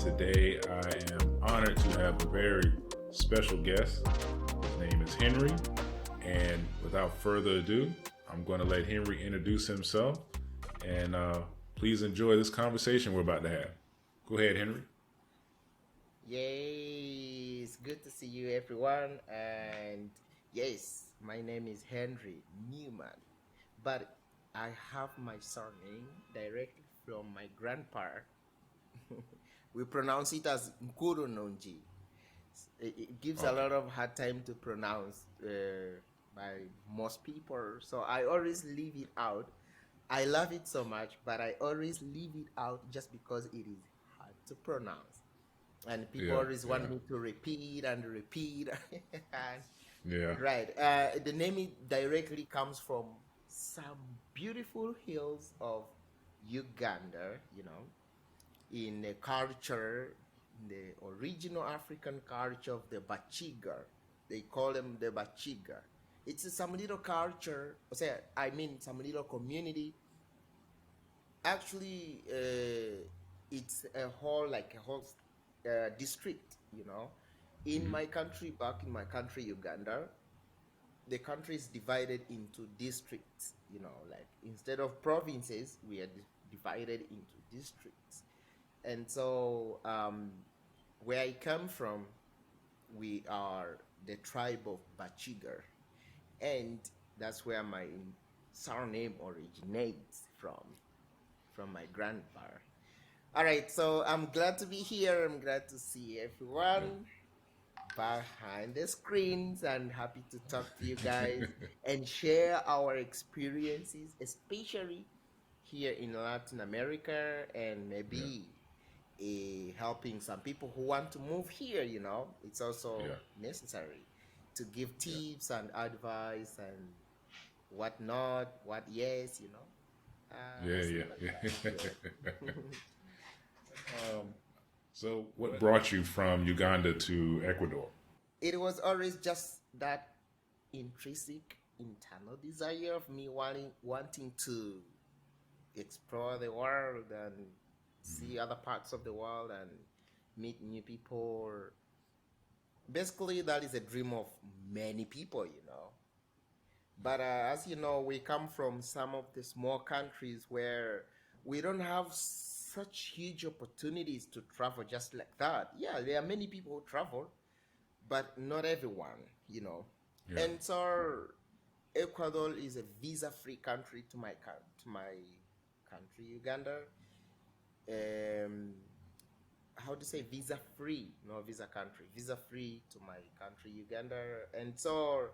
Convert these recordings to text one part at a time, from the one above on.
today I am honored to have a very special guest. His name is Henry, and without further ado, I'm going to let Henry introduce himself, and please enjoy this conversation we're about to have. Go ahead, Henry. Yay, it's good to see you, everyone. And yes, my name is Henry Newman, but I have my surname directly from my grandpa. We pronounce it as Nkurunonji. It gives a Okay. lot of hard time to pronounce by most people, so I always leave it out. I love it so much, but I always leave it out just because it is hard to pronounce. And people Yeah, always yeah, want me to repeat and repeat. And, yeah. right. The name it directly comes from some beautiful hills of Uganda, in the culture, the original African culture of the Bachiga. They call them the Bachiga. It's some little culture, I mean, some little community. Actually, it's a whole district, in Hmm. my country, back in my country, Uganda. The country is divided into districts, like instead of provinces, we are divided into districts. And so, where I come from, we are the tribe of Bachigar, and that's where my surname originates from my grandpa. All right, so I'm glad to be here. I'm glad to see everyone behind the screens and happy to talk to you guys and share our experiences, especially here in Latin America, and Yeah, maybe helping some people who want to move here. It's also yeah, necessary to give yeah, tips and advice and what not, what yes, yeah, stuff yeah, like that. yeah. Yeah. um, so, what brought you from Uganda to Ecuador? It was always just that intrinsic internal desire of me wanting to explore the world and see other parts of the world and meet new people. Basically, that is a dream of many people. But as you know, we come from some of the small countries where we don't have such huge opportunities to travel just like that. Yeah, there are many people who travel, but not everyone. Yeah, And so Ecuador is a visa-free country to my country, Uganda. Um, how to say visa-free? No, visa country, visa-free to my country, Uganda. And so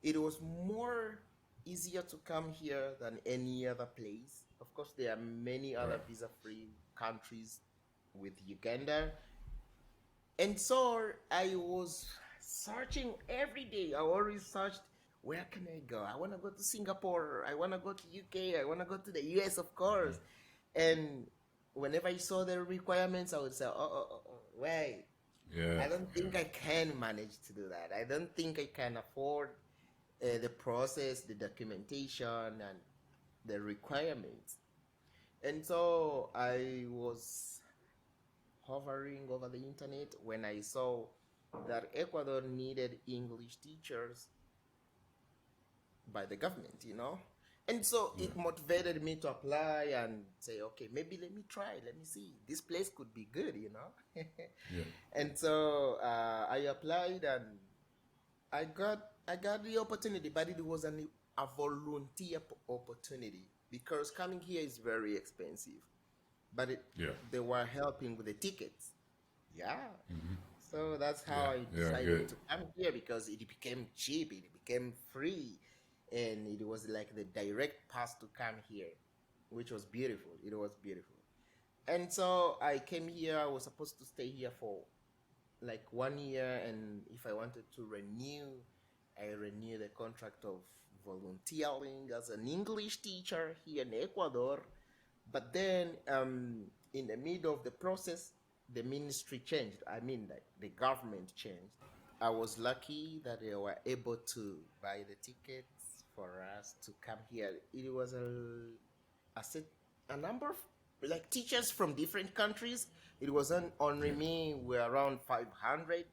it was more easier to come here than any other place. Of course, there are many other right. visa-free countries with Uganda. And so I was searching every day. I always searched, where can I go? I want to go to Singapore. I want to go to UK. I want to go to the US, of course. And whenever I saw the requirements, I would say, wait, Yeah, I don't yeah, think I can manage to do that. I don't think I can afford the process, the documentation, and the requirements. And so I was hovering over the internet when I saw that Ecuador needed English teachers by the government. And so yeah, it motivated me to apply and say, okay, maybe let me try, let me see. This place could be good. yeah, And so I applied and I got the opportunity, but it was a volunteer opportunity because coming here is very expensive. But yeah, they were helping with the tickets. Yeah. So that's how yeah, I yeah. decided Good. to come here because it became cheap, it became free, and it was like the direct path to come here, which was beautiful. It was beautiful. And so I came here. I was supposed to stay here for like 1 year, and if I wanted to renew, I renew the contract of volunteering as an English teacher here in Ecuador. But then, in the middle of the process, the ministry changed. I mean, the government changed. I was lucky that they were able to buy the tickets for us to come here. It was a set a number of like teachers from different countries. It wasn't only Yeah. me. We're around 500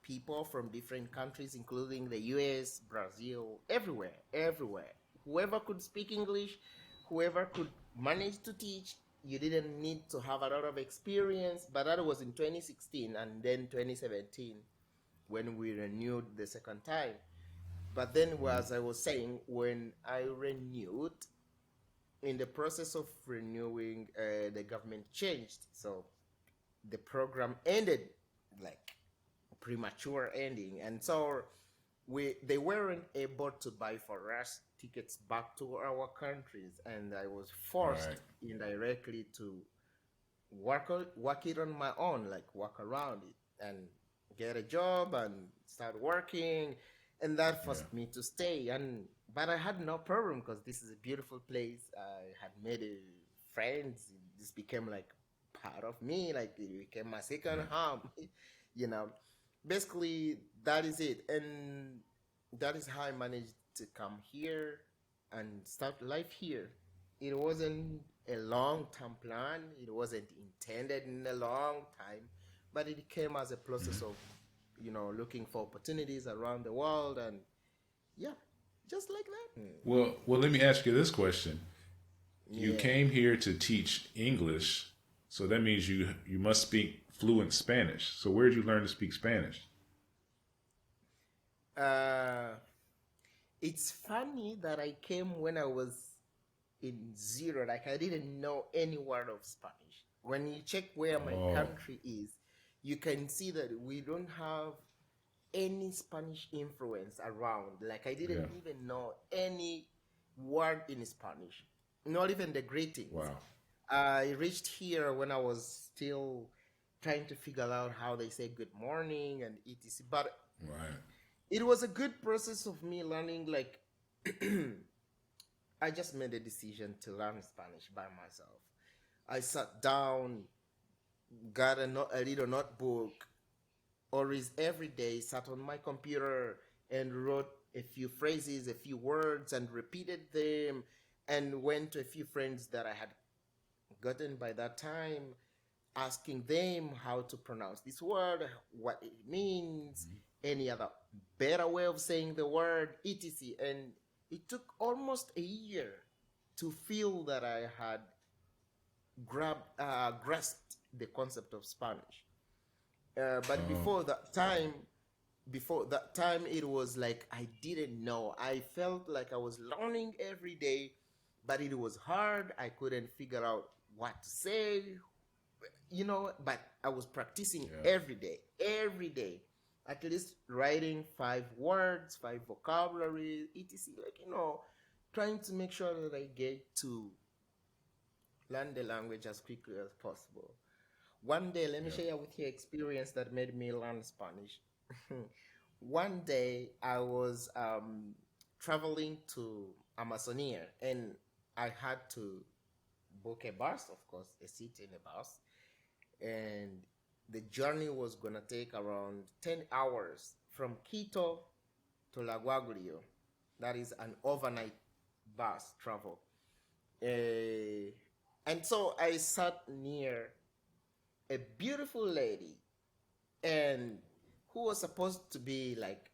people from different countries, including the US, Brazil, everywhere, everywhere. Whoever could speak English, whoever could manage to teach, you didn't need to have a lot of experience. But that was in 2016 and then 2017 when we renewed the second time. But then, as I was saying, when I renewed, in the process of renewing, the government changed. So the program ended, like premature ending, and so they weren't able to buy for us tickets back to our countries, and I was Right. forced indirectly to work it on my own, like walk around it and get a job and start working, and that Yeah. forced me to stay. And but I had no problem because this is a beautiful place. I had made friends. This became like part of me, like it became my second Yeah. home. you know Basically that is it, and that is how I managed to come here and start life here. It wasn't a long term plan, it wasn't intended in a long time, but it came as a process of, looking for opportunities around the world, and yeah, just like that. Well, let me ask you this question. You Yeah. came here to teach English, so that means you must speak fluent Spanish. So where did you learn to speak Spanish? Uh, it's funny that I came when I was in zero. Like I didn't know any word of Spanish. When you check where my Oh, country is, you can see that we don't have any Spanish influence around. Like I yeah. didn't even know any word in Spanish, not even the greetings. Wow. I reached here when I was still trying to figure out how they say good morning and etc. But Right. it was a good process of me learning. Like I just made a decision to learn Spanish by myself. I sat down, got a little notebook, always every day sat on my computer and wrote a few phrases, a few words, and repeated them, and went to a few friends that I had gotten by that time, asking them how to pronounce this word, what it means, any other better way of saying the word, etc. And it took almost a year to feel that I had grasped the concept of Spanish. But Oh, before that time, it was like I didn't know. I felt like I was learning every day, but it was hard. I couldn't figure out what to say, but I was practicing yeah. every day, at least writing 5 words, 5 vocabulary, etc. Like, trying to make sure that I get to learn the language as quickly as possible. One day, let me Yeah. share with you experience that made me learn Spanish. One day, I was traveling to Amazonia, and I had to book a bus, of course, a seat in a bus, and the journey was gonna take around 10 hours from Quito to Laguaglio. That is an overnight bus travel. Uh, and so I sat near a beautiful lady, and who was supposed to be like,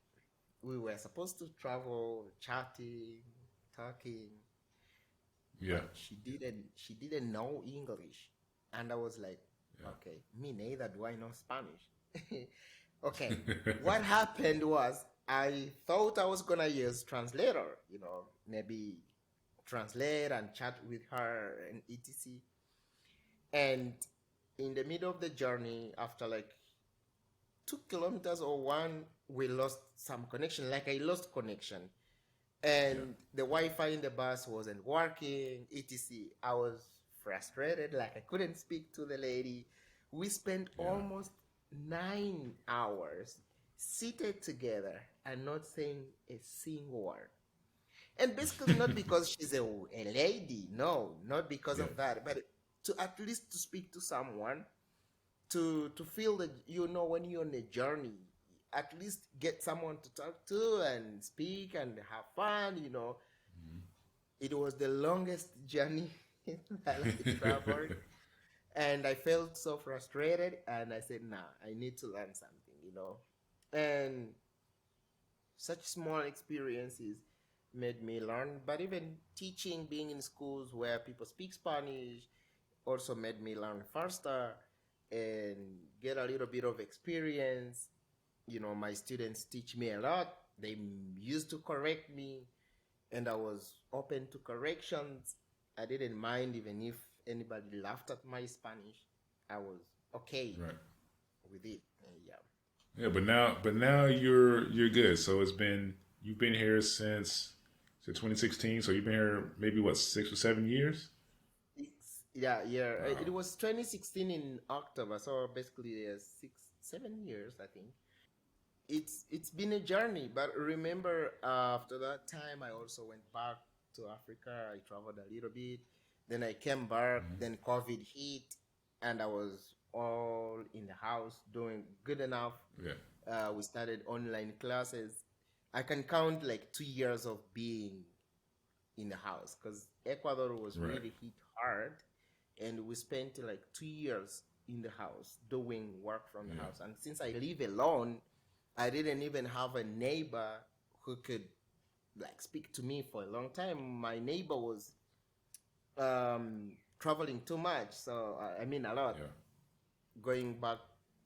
we were supposed to travel chatting, talking, Yeah. but she didn't know English. And I was like, okay, me neither do I know Spanish. Okay, what happened was I thought I was gonna use translator, maybe translate and chat with her and etc. And in the middle of the journey, after like 2 kilometers or one, we lost some connection. Like I lost connection, Yeah. and the Wi-Fi in the bus wasn't working, etc. I was frustrated, like I couldn't speak to the lady. We spent Yeah. almost 9 hours seated together and not saying a single word. And basically, not because she's a lady, no, not because Yeah. of that, but to at least to speak to someone, to feel that, when you're on a journey, at least get someone to talk to and speak and have fun. It was the longest journey I like traveling. And I felt so frustrated, and I said, nah, I need to learn something, And such small experiences made me learn. But even teaching, being in schools where people speak Spanish, also made me learn faster and get a little bit of experience. My students teach me a lot. They used to correct me, and I was open to corrections. I didn't mind even if anybody laughed at my Spanish. I was okay Right. with it. Yeah. Yeah, but now you're good. So you've been here since 2016. So you've been here maybe what 6 or 7 years? Yeah, yeah. It Wow. was 2016 in October, so basically 6, 7 years, I think. It's been a journey, but remember, after that time, I also went back to Africa. I traveled a little bit, then I came back. Hmm. Then COVID hit, and I was all in the house doing good enough. Yeah. We started online classes. I can count like 2 years of being in the house because Ecuador was Right. really hit hard, and we spent like 2 years in the house doing work from the Yeah. house. And since I live alone, I didn't even have a neighbor who could like speak to me for a long time. My neighbor was traveling too much, so I mean a lot, Yeah. going back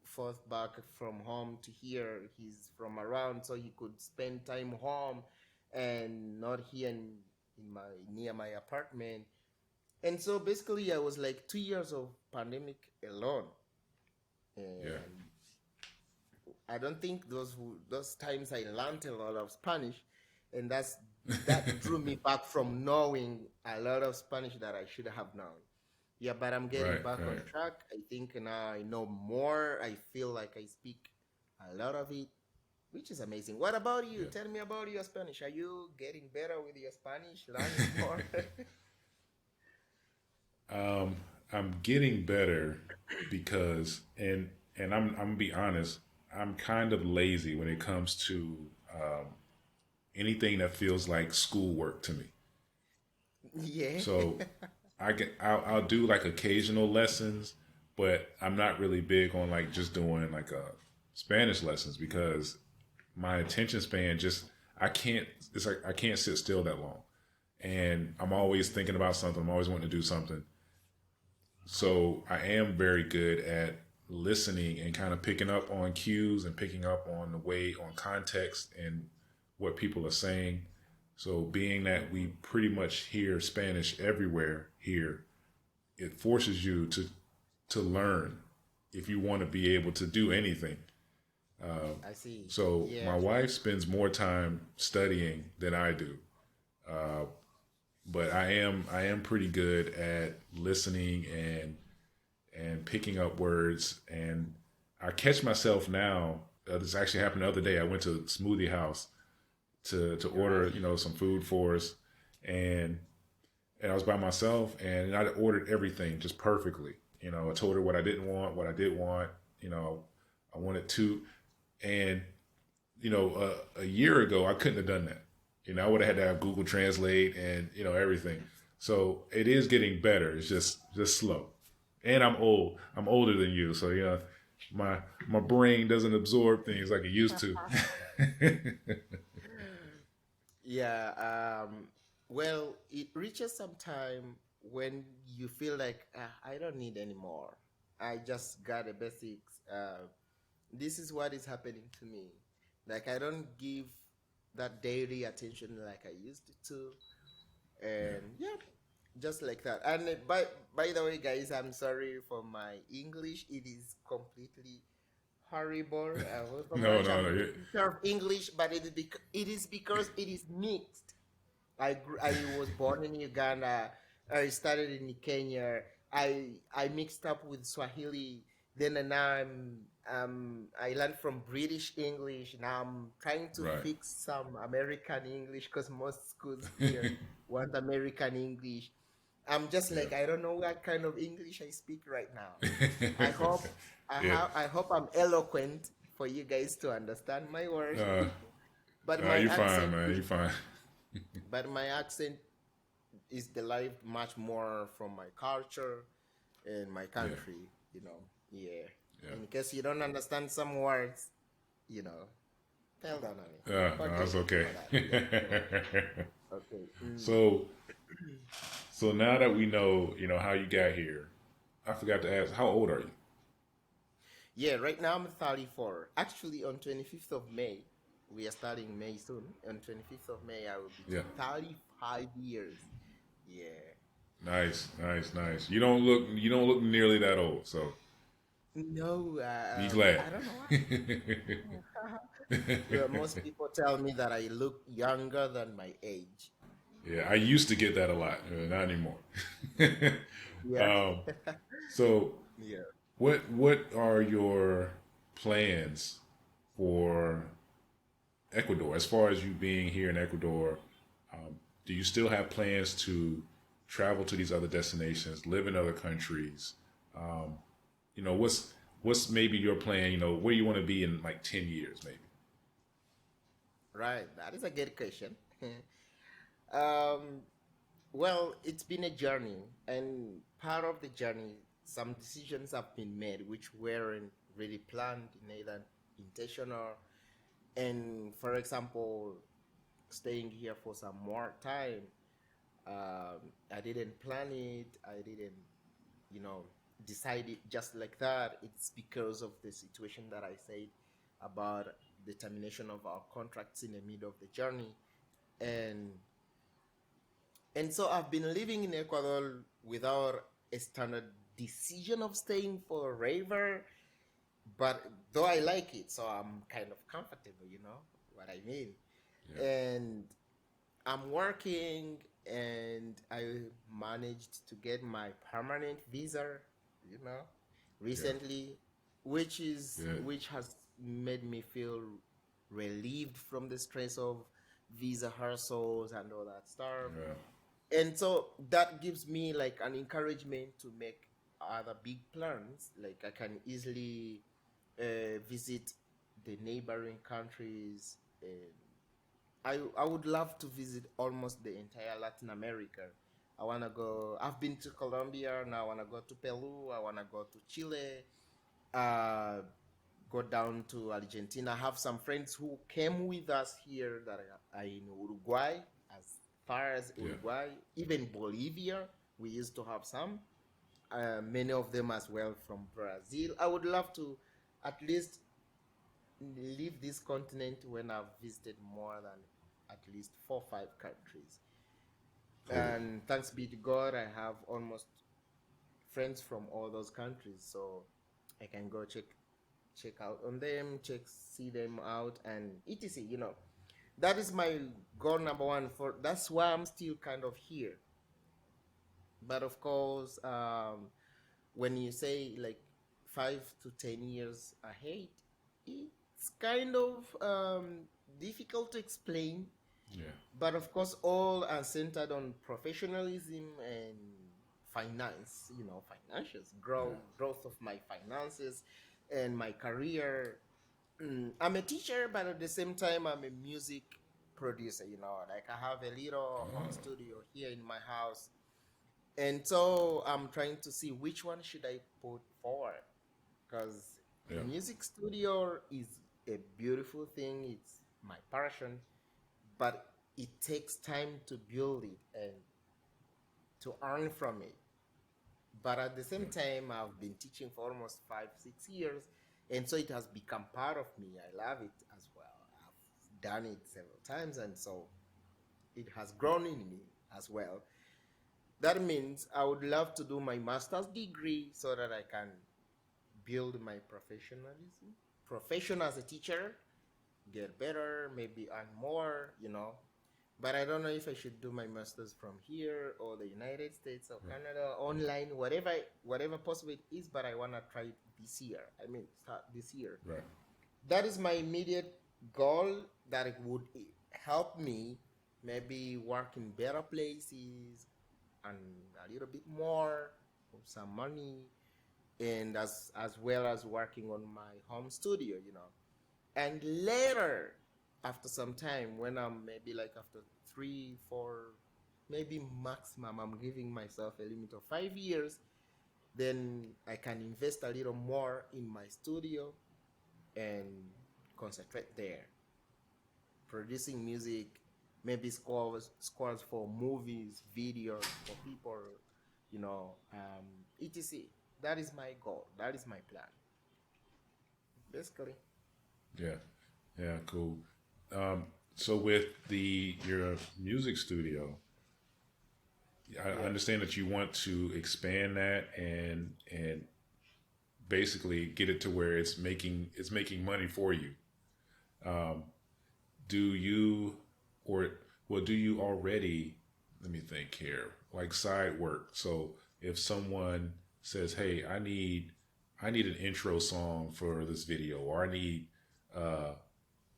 forth back from home to here. He's from around, so he could spend time home and not here in my near my apartment. And so basically I was like 2 years of pandemic alone. Yeah. And I don't think those times I learned a lot of Spanish, and that drew me back from knowing a lot of Spanish that I should have known. Yeah, but I'm getting Right. back on Right. track. I think now I know more. I feel like I speak a lot of it, which is amazing. What about you? Yeah. Tell me about your Spanish. Are you getting better with your Spanish? Learning more? Um, I'm getting better because, and I'm gonna be honest, I'm kind of lazy when it comes to um, anything that feels like schoolwork to me. Yeah. So I'll do like occasional lessons, but I'm not really big on like just doing like Spanish lessons because my attention span just I can't it's like I can't sit still that long, and I'm always thinking about something. I'm always wanting to do something. So I am very good at listening and kind of picking up on cues and picking up on the way on context and what people are saying. So being that we pretty much hear Spanish everywhere here, it forces you to learn if you want to be able to do anything. I see. So my Yeah. wife spends more time studying than I do, uh, but I am pretty good at listening and picking up words. And I catch myself now. This actually happened the other day. I went to Smoothie House to order Right. some food for us, and and I was by myself, and I ordered everything just perfectly. I told her what I didn't want, what I did want. I wanted two, and a year ago I couldn't have done that. I would have had to have Google Translate and everything. So it is getting better. It's just slow, and I'm old. I'm older than you, so my my brain doesn't absorb things like it used to. Yeah. Well, it reaches some time when you feel like, I don't need any more. I just got the basics. This is what is happening to me. Like I don't give that daily attention like I used to. Yeah. And yeah, just like that. And by the way, guys, I'm sorry for my English. It is completely horrible. From No, Spanish, no, I'm a no. good teacher of English, but it is because it is mixed. I was born in Uganda. I started in Kenya. I mixed up with Swahili. Then now I learned from British English. Now I'm trying to Right. fix some American English because most schools here want American English. I'm just Yeah. like, I don't know what kind of English I speak right now. I hope Yeah. I hope I'm eloquent for you guys to understand my words. Uh, but my you're fine, accent man. is You're fine. but my accent is derived much more from my culture and my Yeah. country, you know. Yeah. Yeah. In case you don't understand some words, you know, tell that on it. No, Forgive that's me okay. for that. Yeah. Okay. so, so now that we know, how you got here, I forgot to ask, how old are you? Yeah, right now I'm 34. Actually, on 25th of May, we are starting May soon. On 25th of May, I will be Yeah. 35 years. Yeah. Nice, nice, nice. You don't look nearly that old, so No, be glad. I don't know why. Well, most people tell me that I look younger than my age. Yeah, I used to get that a lot, not anymore. Yeah. um, so, Yeah. what are your plans for Ecuador? As far as you being here in Ecuador, do you still have plans to travel to these other destinations, live in other countries? Um, what's maybe your plan? Where you want to be in like 10 years, maybe. Right. That is a good question. um, well, it's been a journey, and part of the journey, some decisions have been made which weren't really planned, neither intentional. And for example, staying here for some more time, I didn't plan it. I didn't, you know, decide it just like that. It's because of the situation that I said about the termination of our contracts in the middle of the journey, and so I've been living in Ecuador without a standard decision of staying forever, but though I like it, so I'm kind of comfortable, you know what I mean? Yeah, And I'm working, and I managed to get my permanent visa, you know, yeah, recently, good. which has made me feel relieved from the stress of visa hassles and all that stuff. Yeah, And so that gives me like an encouragement to make other big plans. Like I can easily visit the neighboring countries, and I would love to visit almost the entire Latin America. I want to go. I've been to Colombia. Now I want to go to Peru. I want to go to Chile. Uh, go down to Argentina. I have some friends who came with us here that are in Uruguay, as far as yeah, Uruguay, even Bolivia. We used to have some, many of them as well from Brazil. I would love to at least leave this continent when I've visited more than at least 4 or 5 countries. cool. And thanks be to God, I have almost friends from all those countries, so I can go check out on them, see them out, and etc. That is my goal number one. For that's why I'm still kind of here. But of course, when you say like 5 to 10 years ahead, it's kind of difficult to explain. Yeah, But of course, all are centered on professionalism and finance. Financials, yeah, growth of my finances and my career. I'm a teacher, but at the same time, I'm a music producer. Like I have a little home oh, studio here in my house, and so I'm trying to see which one should I put forward, because yeah, music studio is a beautiful thing. It's my passion, but it takes time to build it and to earn from it. But at the same yeah, time, I've been teaching for almost 5 6 years, and so it has become part of me. I love it as well. I've done it several times, and so it has grown in me as well. That means I would love to do my master's degree so that I can build my profession as a teacher, get better, maybe earn more. But I don't know if I should do my master's from here or the United States or right, Canada, online, whatever possible it is. But I wanna try it this year. I mean, start this year. right, That is my immediate goal. That it would help me maybe work in better places and a little bit more of some money, and as well as working on my home studio. And later, after some time, when I'm maybe like after 3 4 maybe maximum I'm giving myself a limit of 5 years. Then I can invest a little more in my studio and concentrate there, producing music, maybe scores for movies, videos for people, etc. That is my goal. That is my plan, basically. Yeah, yeah, cool. So with the your music studio, I Yeah. understand that you want to expand that and basically get it to where it's making money for you. Um, do you or well do you already, let me think here, like side work? So if someone says, hey, I need an intro song for this video, or I need uh,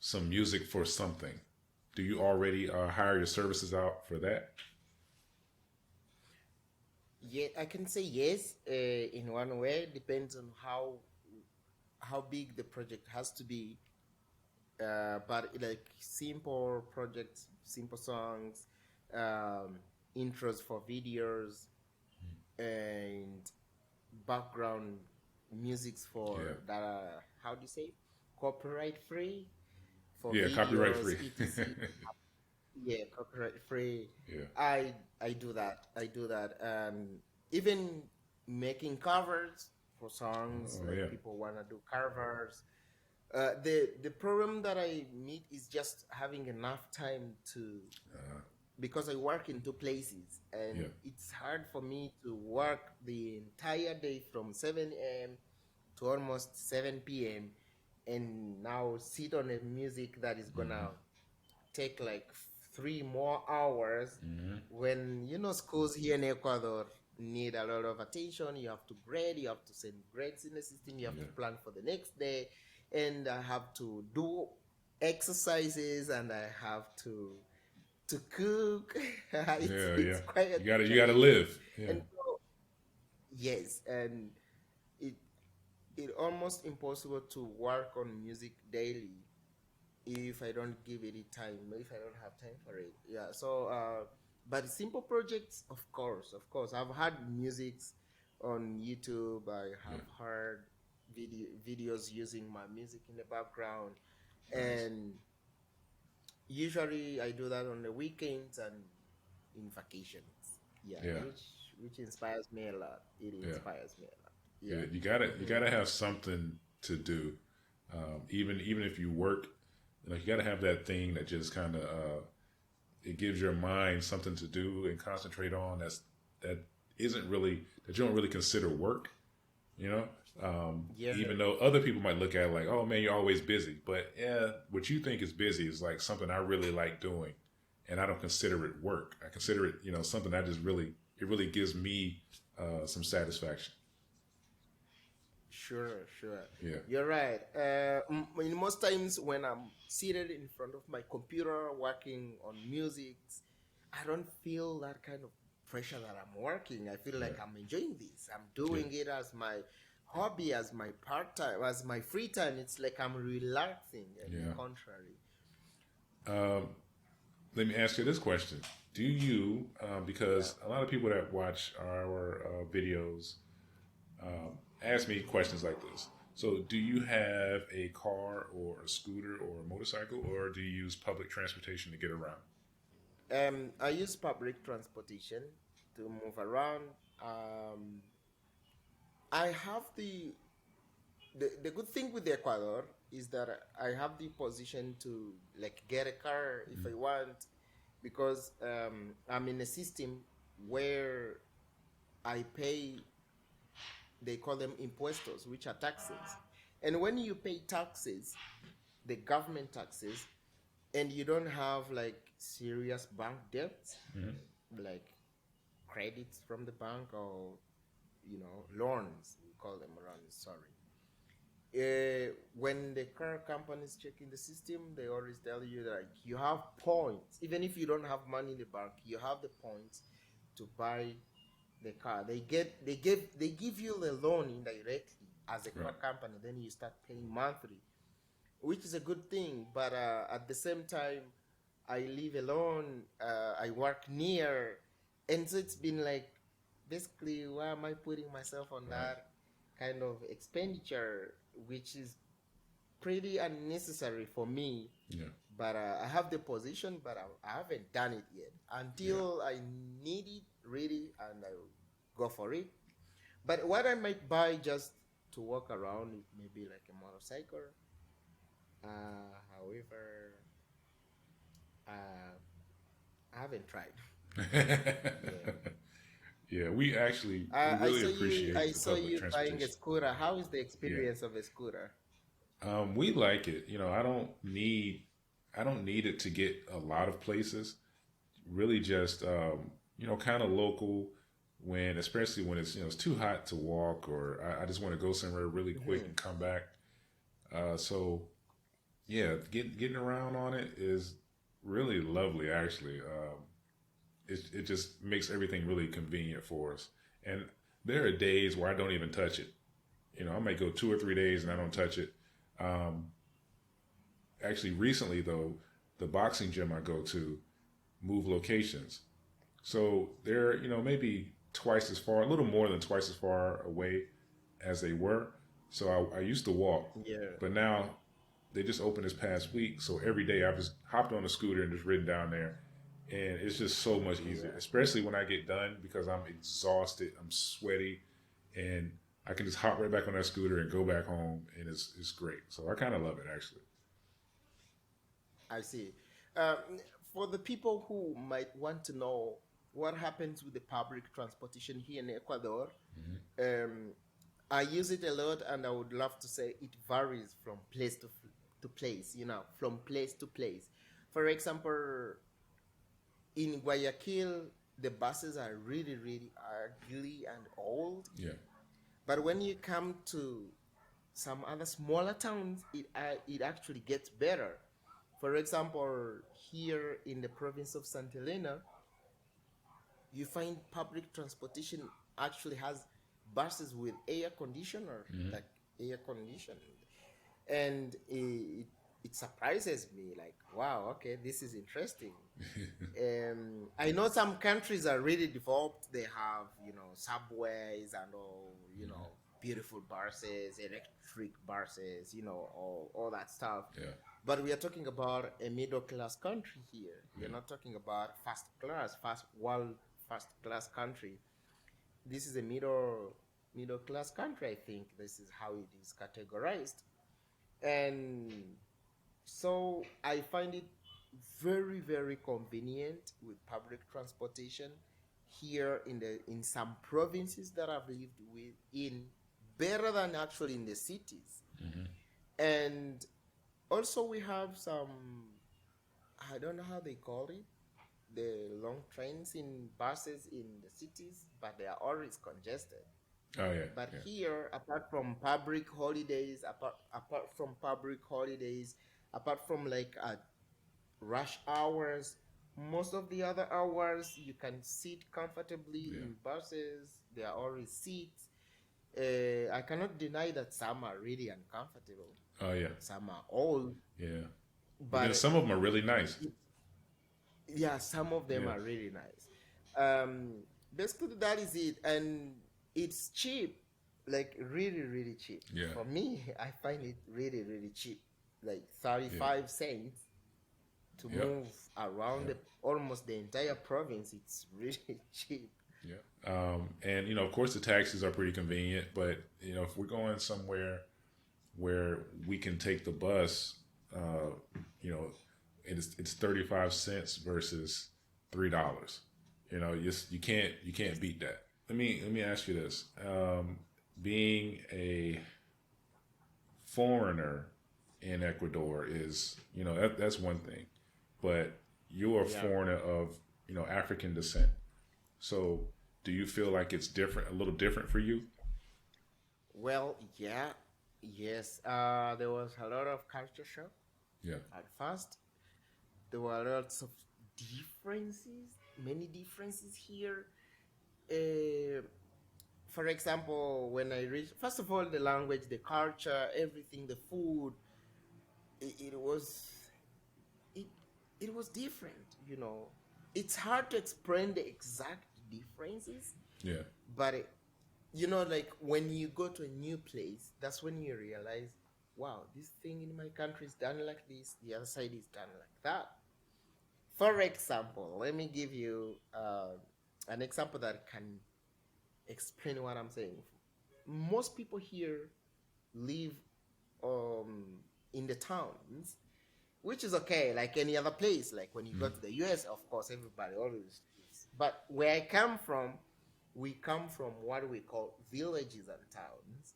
some music for something, do you already hire your services out for that? Yeah, I can say yes. In one way, depends on how big the project has to be. But like simple projects, simple songs, um, intros for videos, and background musics Yeah, for that are, how do you say, copyright free for yeah, copyright videos, free. etc. Yeah, copyright free. Yeah, I do that. I do that. Even making covers for songs, oh like yeah, people wanna do covers. The problem that I meet is just having enough time to, uh, because I work in two places, yeah, and it's hard for me to work the entire day from 7 a.m. to almost 7 p.m. and now sit on a music that is hmm, gonna take like 3 more hours, hmm, when schools here in Ecuador need a lot of attention. You have to grade, you have to send grades in the system, you have yeah, to plan for the next day, and I have to do exercises, and I have to cook. it's yeah, yeah. it's quite You gotta challenging. live. Yeah, And so, yes, and it it almost impossible to work on music daily if I don't give it time, if I don't have time for it. Yeah. So, but simple projects, of course, I've had musics on YouTube. I yeah. have heard videos using my music in the background, Nice. and usually I do that on the weekends and in vacations. Yeah, Yeah, which inspires me a lot. It yeah. inspires me a lot. Good. You Yeah. gotta you Hmm. gotta have something to do. Even if you work, like you gotta have that thing that just kind of it gives your mind something to do and concentrate on. That isn't really, that you don't really consider work. You know, Yeah. even though other people might look at it like, oh man, you're always busy. But yeah, what you think is busy is like something I really like doing, and I don't consider it work. I consider it, something I just really, it really gives me some satisfaction. Sure, sure. Yeah. You're right. In most times when I'm seated in front of my computer working on music, I don't feel that kind of pressure that I'm working. I feel Yeah. like I'm enjoying this. I'm Yeah. doing it as my hobby, as my part time, as my free time. It's like I'm relaxing, and the Yeah. contrary. Um, Let me ask you this question: do you, Yeah. because a lot of people that watch our videos ask me questions like this. So, do you have a car or a scooter or a motorcycle, or do you use public transportation to get around? I use public transportation to move around. Um, I have the good thing with Ecuador is that I have the position to like get a car if I want, because I'm in a system where I pay, they call them impuestos, which are taxes. And when you pay taxes, the government taxes, and you don't have like serious bank debts, Mm-hmm. like credits from the bank, or loans, we call them loans, sorry. When the car companies check in the system, they always tell you that you have points. Even if you don't have money in the bank, you have the points to buy the car. They give you the loan indirectly as a car Right. company. Then you start paying monthly, which is a good thing. But at the same time, I live alone. I work near, and so it's been like, basically, why am I putting myself on Right. that kind of expenditure, which is pretty unnecessary for me? Yeah. But I have the position, but I haven't done it yet. Yeah. Until I need it really, and I will go for it. But what I might buy just to walk around, it may be like a motorcycle. However, uh, I haven't tried. Yeah. Yeah, we I really saw you. I appreciate the saw public you buying a transportation. scooter. How is the Yeah. experience of a scooter? We like it. You know, I don't need it to get a lot of places. Really, just kind of local. When, especially when it's too hot to walk, or I just want to go somewhere really quick Hmm. and come back. So yeah, getting around on it is really lovely. Actually, it just makes everything really convenient for us. And there are days where I don't even touch it. I might go 2 or 3 days and I don't touch it. Um, Actually, recently though, the boxing gym I go to moved locations, so they're maybe twice as far, a little more than twice as far away as they were. So I used to walk, Yeah, but now they just opened this past week. So every day I've just hopped on a scooter and just ridden down there, and it's just so much easier, yeah. especially when I get done because I'm exhausted, I'm sweaty, and I can just hop right back on that scooter and go back home, and it's great. So I kind of love it actually. I see. Um, for the people who might want to know what happens with the public transportation here in Ecuador, Hmm. um, I use it a lot, and I would love to say it varies from place to place. From place to place. For example, in Guayaquil, the buses are really, really ugly and old. Yeah, But when you come to some other smaller towns, it actually gets better. For example, here in the province of Santa Elena, you find public transportation actually has buses with air conditioner, hmm, like air conditioning, and it surprises me. Like, wow, okay, this is interesting. I know some countries are really developed. They have, subways and all, beautiful buses, electric buses, all that stuff. yeah, But we are talking about a middle class country here. We are yeah, not talking about first class country. This is a middle class country. I think this is how it is categorized, and so I find it very, very convenient with public transportation here in some provinces that I've lived with in, better than actually in the cities. hmm, And also we have some, I don't know how they call it, the long trains in buses in the cities, but they are always congested. oh yeah, But yeah, here, apart from public holidays, apart from like rush hours, most of the other hours you can sit comfortably yeah, in buses. There are always seats. I cannot deny that some are really uncomfortable, oh yeah, some are old, yeah. But then but some of them are really nice. it, yeah, some of them Yeah, are really nice. Um, Basically, that is it, and it's cheap, like really, really cheap. yeah, For me, I find it really, really cheap, like yeah, 35 cents to yep, move around yep, almost the entire province. It's really cheap. yep. And of course, the taxis are pretty convenient, but if we're going somewhere where we can take the bus, uh, you know, it's 35 cents versus $3. You can't beat that. Let me ask you this: being a foreigner in Ecuador is that's one thing, but you're a Yeah. foreigner of African descent. So do you feel like it's different, a little different for you? Well, yeah, yes. There was a lot of culture shock Yeah, at first. There were lots of differences, many differences here. Uh, for example, when I reached, first of all, the language, the culture, everything, the food, it was it. it was different, you know. It's hard to explain the exact differences, Yeah. but you know, like when you go to a new place, that's when you realize, wow, this thing in my country is done like this, the other side is done like that. For example, let me give you an example that can explain what I'm saying. Most people here live in the towns, which is okay, like any other place. Like when you go to the US, of course, everybody always lives. But where I come from, we come from what we call villages and towns,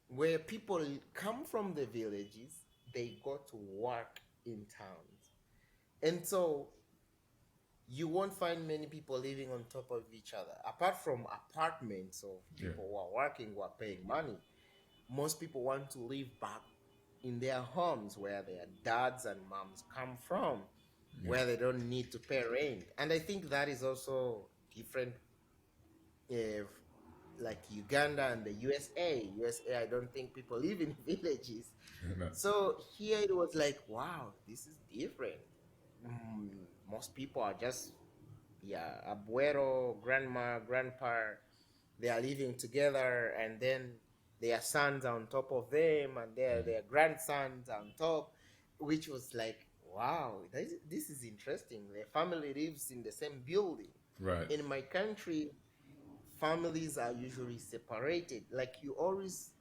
where people come from the villages, they go to work in towns. And so you won't find many people living on top of each other. Apart from apartments of people who are working, who are paying money, most people want to live back in their homes where their dads and moms come from, where they don't need to pay rent. And I think that is also different if like Uganda and the USA. USA, I don't think people live in villages. No. So here it was like, wow, this is different. Most people are just, yeah, abuelo, grandma, grandpa, they are living together, and then their sons are on top of them, and their grandsons are on top, which was like, wow, this is interesting. The family lives in the same building. Right. In my country, families are usually separated. Like you always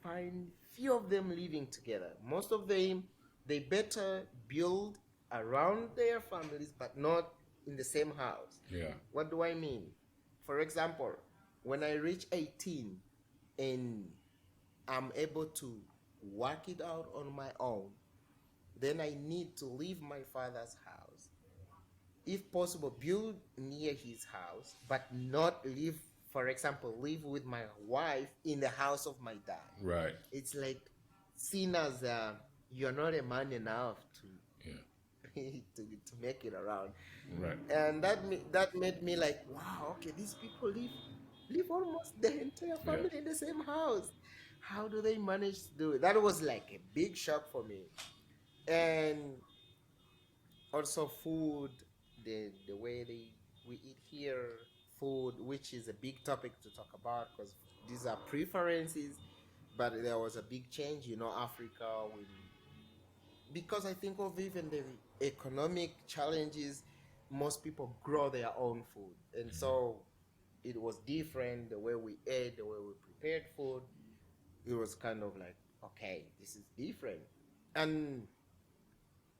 find few of them living together. Most of them, they better build around their families, but not in the same house. Yeah. What do I mean? For example, when I reach 18 and I'm able to work it out on my own, then I need to leave my father's house. If possible, build near his house, but not live, for example, live with my wife in the house of my dad. Right. It's like seen as you're not a man enough to Yeah. to make it around. Right. And that made me like, wow, okay, these people live almost the entire family in the same house. How do they manage to do it? That was like a big shock for me. And also food, the way we eat here, food, which is a big topic to talk about because these are preferences. But there was a big change, you know, Africa, when because I think of even the economic challenges, most people grow their own food. And so it was different the way we ate, the way we prepared food. It was kind of like, okay, this is different. And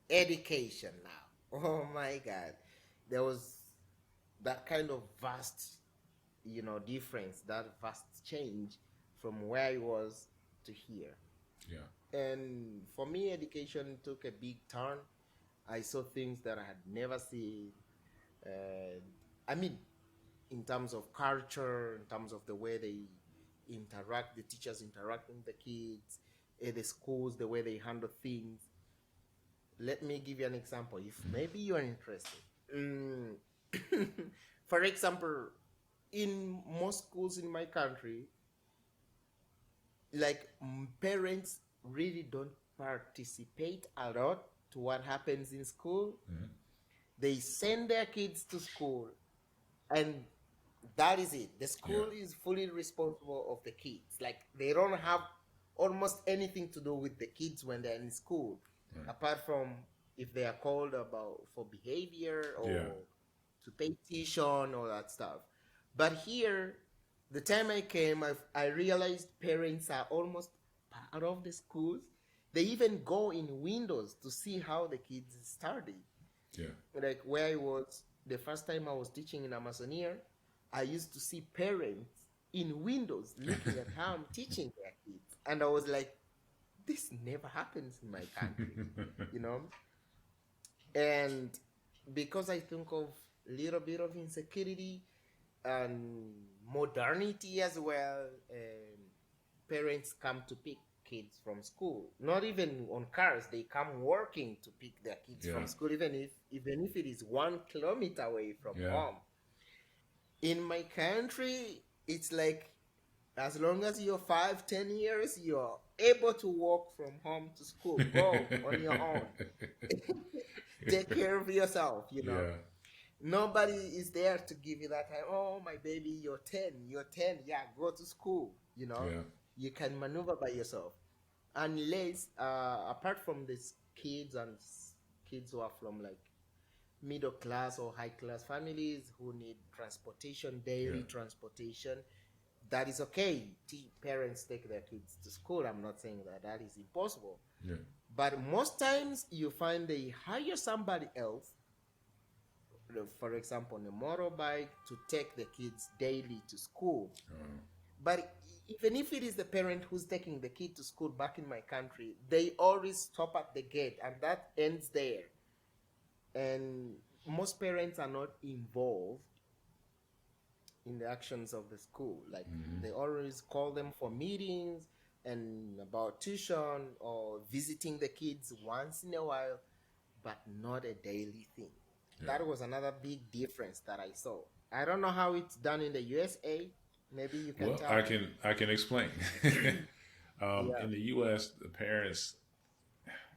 education now. Oh my God. There was that kind of vast, you know, difference, that vast change from where I was to here. Yeah. And for me, education took a big turn. I saw things that I had never seen. Uh, I mean, in terms of culture, in terms of the way they interact, the teachers interacting with the kids, the schools, the way they handle things. Let me give you an example. If maybe you are interested. Mm, for example, in most schools in my country, like parents really don't participate a lot to what happens in school. They send their kids to school, and that is it. The school is fully responsible of the kids. Like they don't have almost anything to do with the kids when they're in school, apart from if they are called about for behavior or to pay tuition or that stuff. But here, the time I came, I realized parents are almost part of the schools. They even go in windows to see how the kids study. Yeah. Like where I was, the first time I was teaching in Amazonia, I used to see parents in windows looking at how I'm teaching their kids. And I was like, this never happens in my country, you know? And because I think of a little bit of insecurity and modernity as well, parents come to pick kids from school. Not even on cars, they come working to pick their kids from school, even if it is 1 kilometer away from home. In my country, it's like as long as you're 5, 10 years, you're able to walk from home to school. Go on your own. Take care of yourself, you know. Yeah, Nobody is there to give you that time. Oh, my baby, you're 10. Yeah, go to school, you know. yeah, You can maneuver by yourself. Unless, apart from these kids and kids who are from like middle class or high class families who need transportation, yeah, daily transportation, that is okay. Parents take their kids to school. I'm not saying that that is impossible. yeah. But most times you find they hire somebody else, for example, on a motorbike to take the kids daily to school. Uh, But even if it is the parent who's taking the kid to school back in my country, they always stop at the gate and that ends there. And most parents are not involved in the actions of the school. Like mhm. they always call them for meetings and about tuition or visiting the kids once in a while, but not a daily thing. Yeah. That was another big difference that I saw. I don't know how it's done in the USA. Maybe you can Well, tell me. I can explain. Yeah. In the U.S., the parents.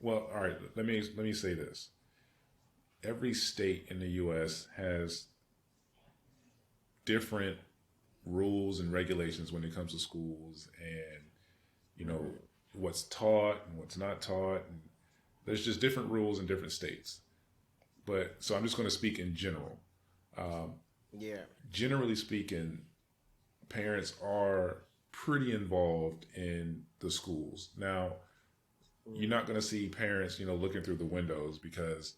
Well, all right. Let me say this. Every state in the U.S. has different rules and regulations when it comes to schools, and you know Mm-hmm. what's taught and what's not taught. And there's just different rules in different states. But so I'm just going to speak in general. Um, Yeah. Generally speaking, parents are pretty involved in the schools. Now, you're Mm. not going to see parents, looking through the windows because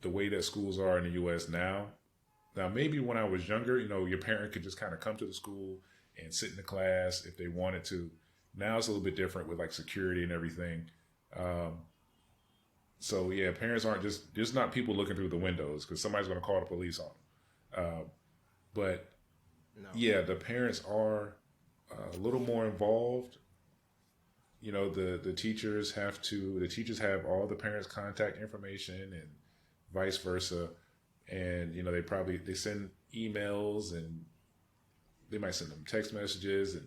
the way that schools are in the U.S. now. Now, maybe when I was younger, your parent could just kind of come to the school and sit in the class if they wanted to. Now it's a little bit different with like security and everything. Um, so yeah, parents aren't just not people looking through the windows because somebody's going to call the police on them. But No. yeah, the parents are a little more involved. The teachers have all the parents' contact information and vice versa. And they send emails and they might send them text messages, and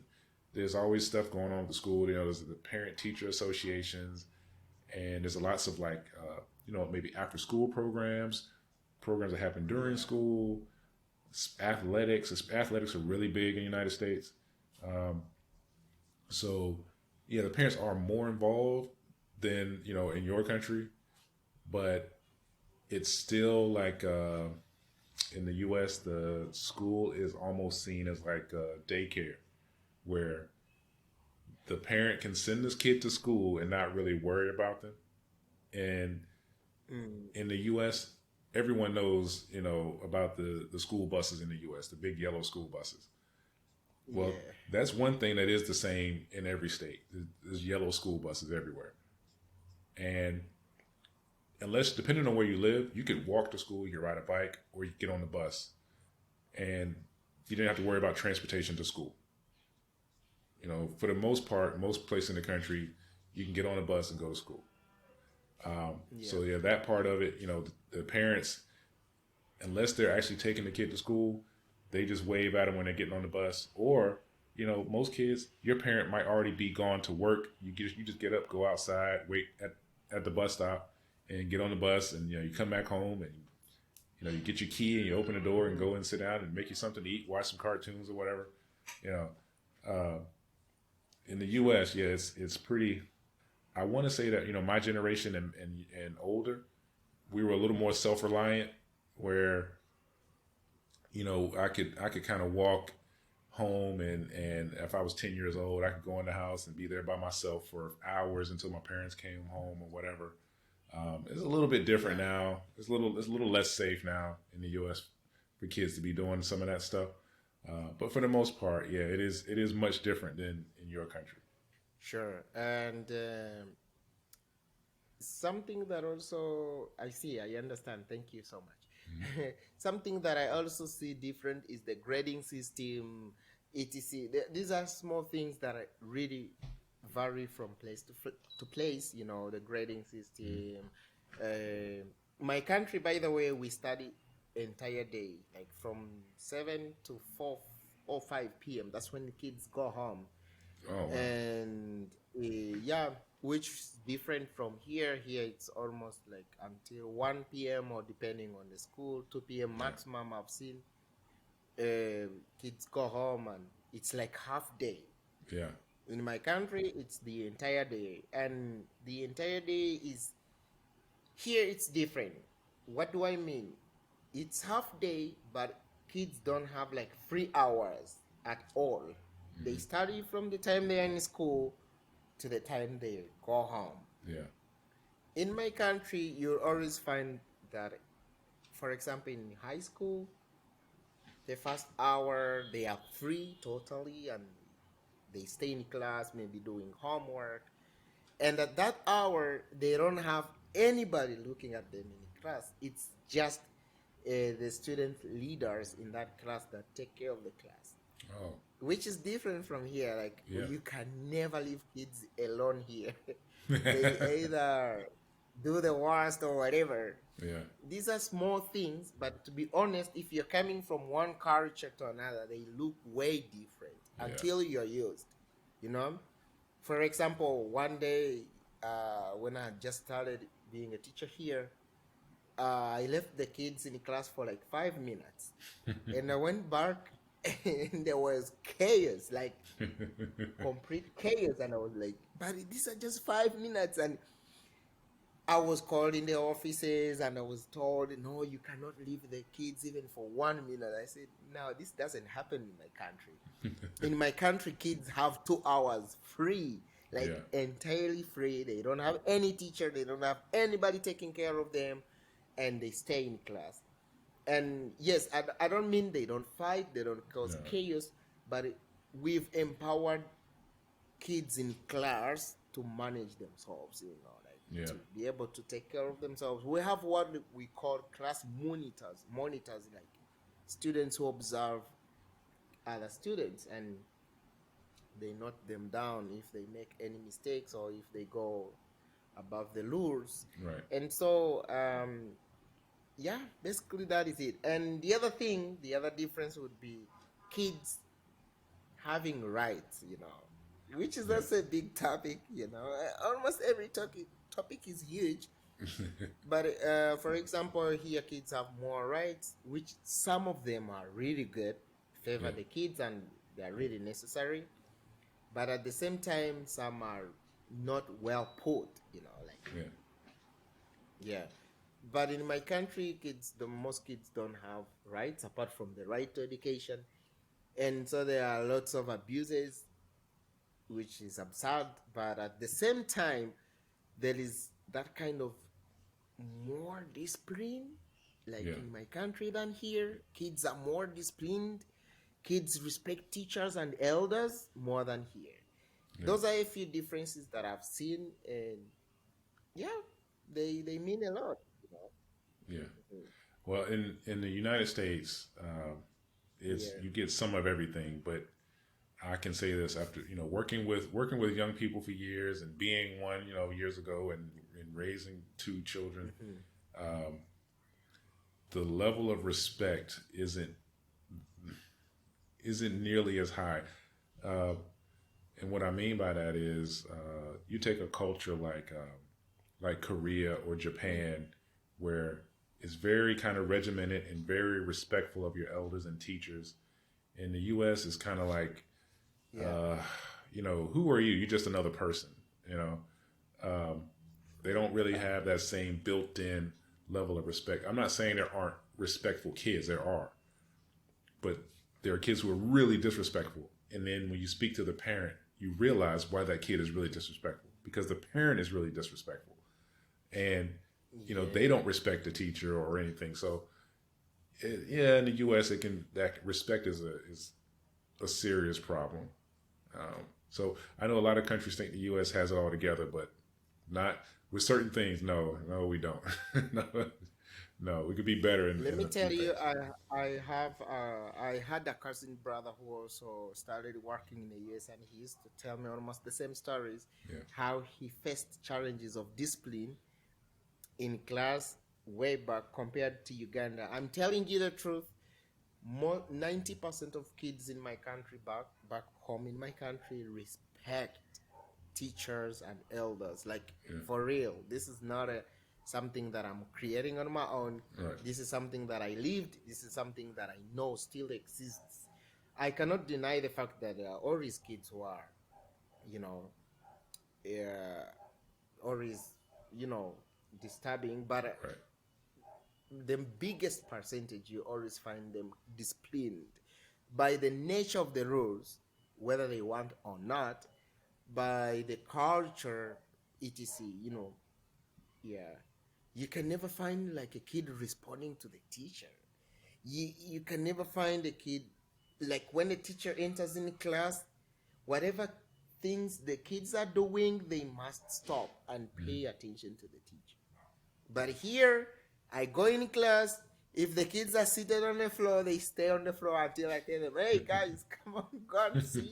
there's always stuff going on with the school. There's the parent teacher associations, and there's lots of like maybe after school programs that happen during Yeah. school. Athletics are really big in the United States. Um, so yeah, the parents are more involved than in your country, but it's still like in the U.S. the school is almost seen as like a daycare where the parent can send this kid to school and not really worry about them. And Mm. in the U.S., everyone knows about the school buses in the U.S., the big yellow school buses. Well, Yeah. that's one thing that is the same in every state. There's yellow school buses everywhere, and unless depending on where you live, you could walk to school, you could ride a bike, or you could get on the bus, and you didn't have to worry about transportation to school. For the most part, most places in the country, you can get on a bus and go to school. Yeah. So yeah, that part of it, the parents, unless they're actually taking the kid to school, they just wave at them when they're getting on the bus. Or, most kids, your parent might already be gone to work. You just get up, go outside, wait at the bus stop, and get on the bus, and you come back home and you get your key and you open the door and Mm. go and sit down and make you something to eat, watch some cartoons or whatever. You know, uh, in the U.S., yeah, it's pretty. I want to say that my generation and older, we were a little more self reliant, where I could kind of walk home, and if I was 10 years old, I could go in the house and be there by myself for hours until my parents came home or whatever. It's a little bit different Yeah. now. It's a little less safe now in the U.S. for kids to be doing some of that stuff. But for the most part, yeah, it is much different than in your country. Sure. And something that also I see, I understand. Thank you so Mhm. much. Something that I also see different is the grading system, etc. These are small things that really vary from place to place. You know, the grading Mhm. system. Uh, my country, by the way, we study entire day, like from 7 to 4 or 5 p.m. That's when the kids go home, Oh wow. and yeah, which is different from here. Here it's almost like until 1 p.m. or depending on the school, 2 p.m. Yeah. maximum. I've seen kids go home and it's like half day. Yeah. In my country, it's the entire day, and the entire day is here. It's different. What do I mean? It's half day, but kids don't have like 3 hours at all. They study from the time they are in school to the time they go home. Yeah. In my country, you'll always find that, for example, in high school, the first hour they are free totally and they stay in class, maybe doing homework. And at that hour, they don't have anybody looking at them in class. It's just the student leaders in that class that take care of the class, Oh. which is different from here. Like, Yeah. you can never leave kids alone here. They either do the worst or whatever. Yeah. These are small things, but to be honest, if you're coming from one culture to another, they look way different until you're used. You know, for example, one day when I had just started being a teacher here, I left the kids in class for like 5 minutes, and I went back, and there was chaos, like complete chaos, and I was like, "But these are just 5 minutes," and I was called in the offices and I was told, no, you cannot leave the kids even for 1 minute. I said, no, this doesn't happen in my country. In my country, kids have 2 hours free, like entirely free. They don't have any teacher, they don't have anybody taking care of them, and they stay in class. And yes, I don't mean they don't fight, they don't cause chaos, but we've empowered kids in class to manage themselves, you know, like to be able to take care of themselves. We have what we call class monitors, like students who observe other students and they note them down if they make any mistakes or if they go above the rules. Right. And so yeah, basically that is it. And the other difference would be kids having rights, you know, which is also a big topic, you know. Almost every topic is huge. But for example, here kids have more rights, which some of them are really good, favor the kids, and they are really necessary. But at the same time, some are not well put, you know, like yeah. But in my country, most kids don't have rights apart from the right to education, and so there are lots of abuses, which is absurd. But at the same time, there is that kind of more discipline, like in my country than here. Kids are more disciplined. Kids respect teachers and elders more than here. Those are a few differences that I've seen, and yeah, they mean a lot, you know? Yeah. Well, in the United States, you get some of everything, but I can say this after working with young people for years and being one years ago and raising two children, the level of respect isn't nearly as high. And what I mean by that is, you take a culture like Korea or Japan, where it's very kind of regimented and very respectful of your elders and teachers. In the U.S., it's kind of like, who are you? You're just another person. They don't really have that same built-in level of respect. I'm not saying there aren't respectful kids. There are, but there are kids who are really disrespectful. And then when you speak to the parent, you realize why that kid is really disrespectful, because the parent is really disrespectful, and they don't respect the teacher or anything. So in the U.S., that respect is a serious problem. So I know a lot of countries think the U.S. has it all together, but not with certain things. No, we don't. No, we could be better. Let me tell you, I had a cousin brother who also started working in the US, and he used to tell me almost the same stories, how he faced challenges of discipline in class way back compared to Uganda. I'm telling you the truth. 90% of kids in my country, back home in my country, respect teachers and elders. Like, Yeah. for real, this is not a something that I'm creating on my own. Right. This is something that I lived. This is something that I know still exists. I cannot deny the fact that there are always kids who are, you know, always, disturbing, but Right. the biggest percentage you always find them disciplined by the nature of the rules, whether they want or not, by the culture, etc. Yeah, you can never find like a kid responding to the teacher. You can never find a kid like when the teacher enters in class, whatever things the kids are doing, they must stop and pay attention to the teacher. But here, I go in class. If the kids are seated on the floor, they stay on the floor until I tell them, "Hey guys, come on, go and sit,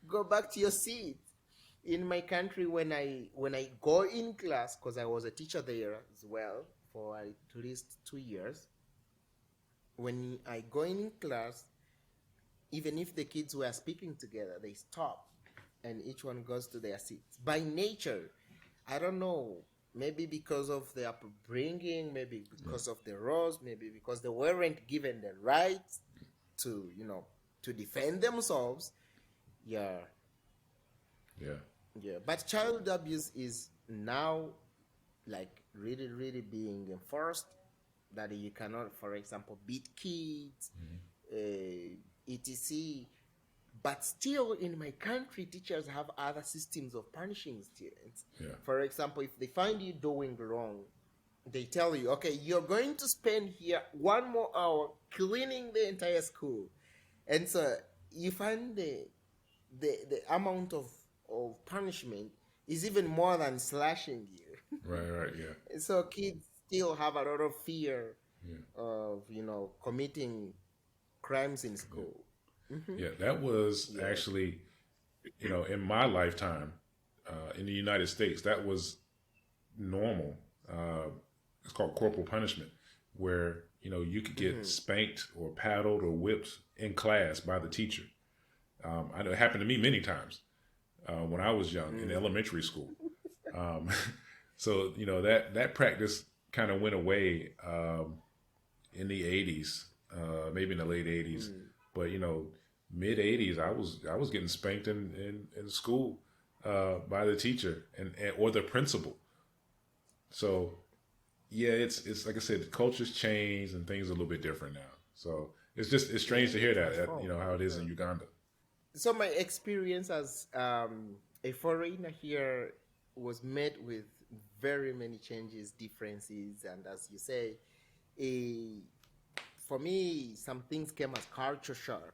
go back to your seat." In my country, when I go in class, because I was a teacher there as well for at least 2 years, when I go in class, even if the kids were speaking together, they stop and each one goes to their seats. By nature, I don't know, maybe because of their upbringing, maybe because of the laws, maybe because they weren't given the right to, to defend themselves. Yeah. Yeah. Yeah. But child abuse is now like really, really being enforced, that you cannot, for example, beat kids, etc. But still, in my country, teachers have other systems of punishing students. Yeah. For example, if they find you doing wrong, they tell you, okay, you're going to spend here 1 more hour cleaning the entire school. And so you find the amount of punishment is even more than slashing you. Right. Yeah. So kids still have a lot of fear Yeah. of, committing crimes in school. Yeah, that was actually, in my lifetime, in the United States, that was normal. It's called corporal punishment, where you could get spanked or paddled or whipped in class by the teacher. I know it happened to me many times when I was young in elementary school. So that practice kind of went away in the '80s, maybe in the late '80s, but mid '80s, I was getting spanked in school by the teacher and or the principal. So yeah, it's like I said, the culture's changed and things are a little bit different now. So it's strange to hear that how it is in Uganda. So my experience as a foreigner here was met with very many changes, differences, and as you say, for me, some things came as culture shock.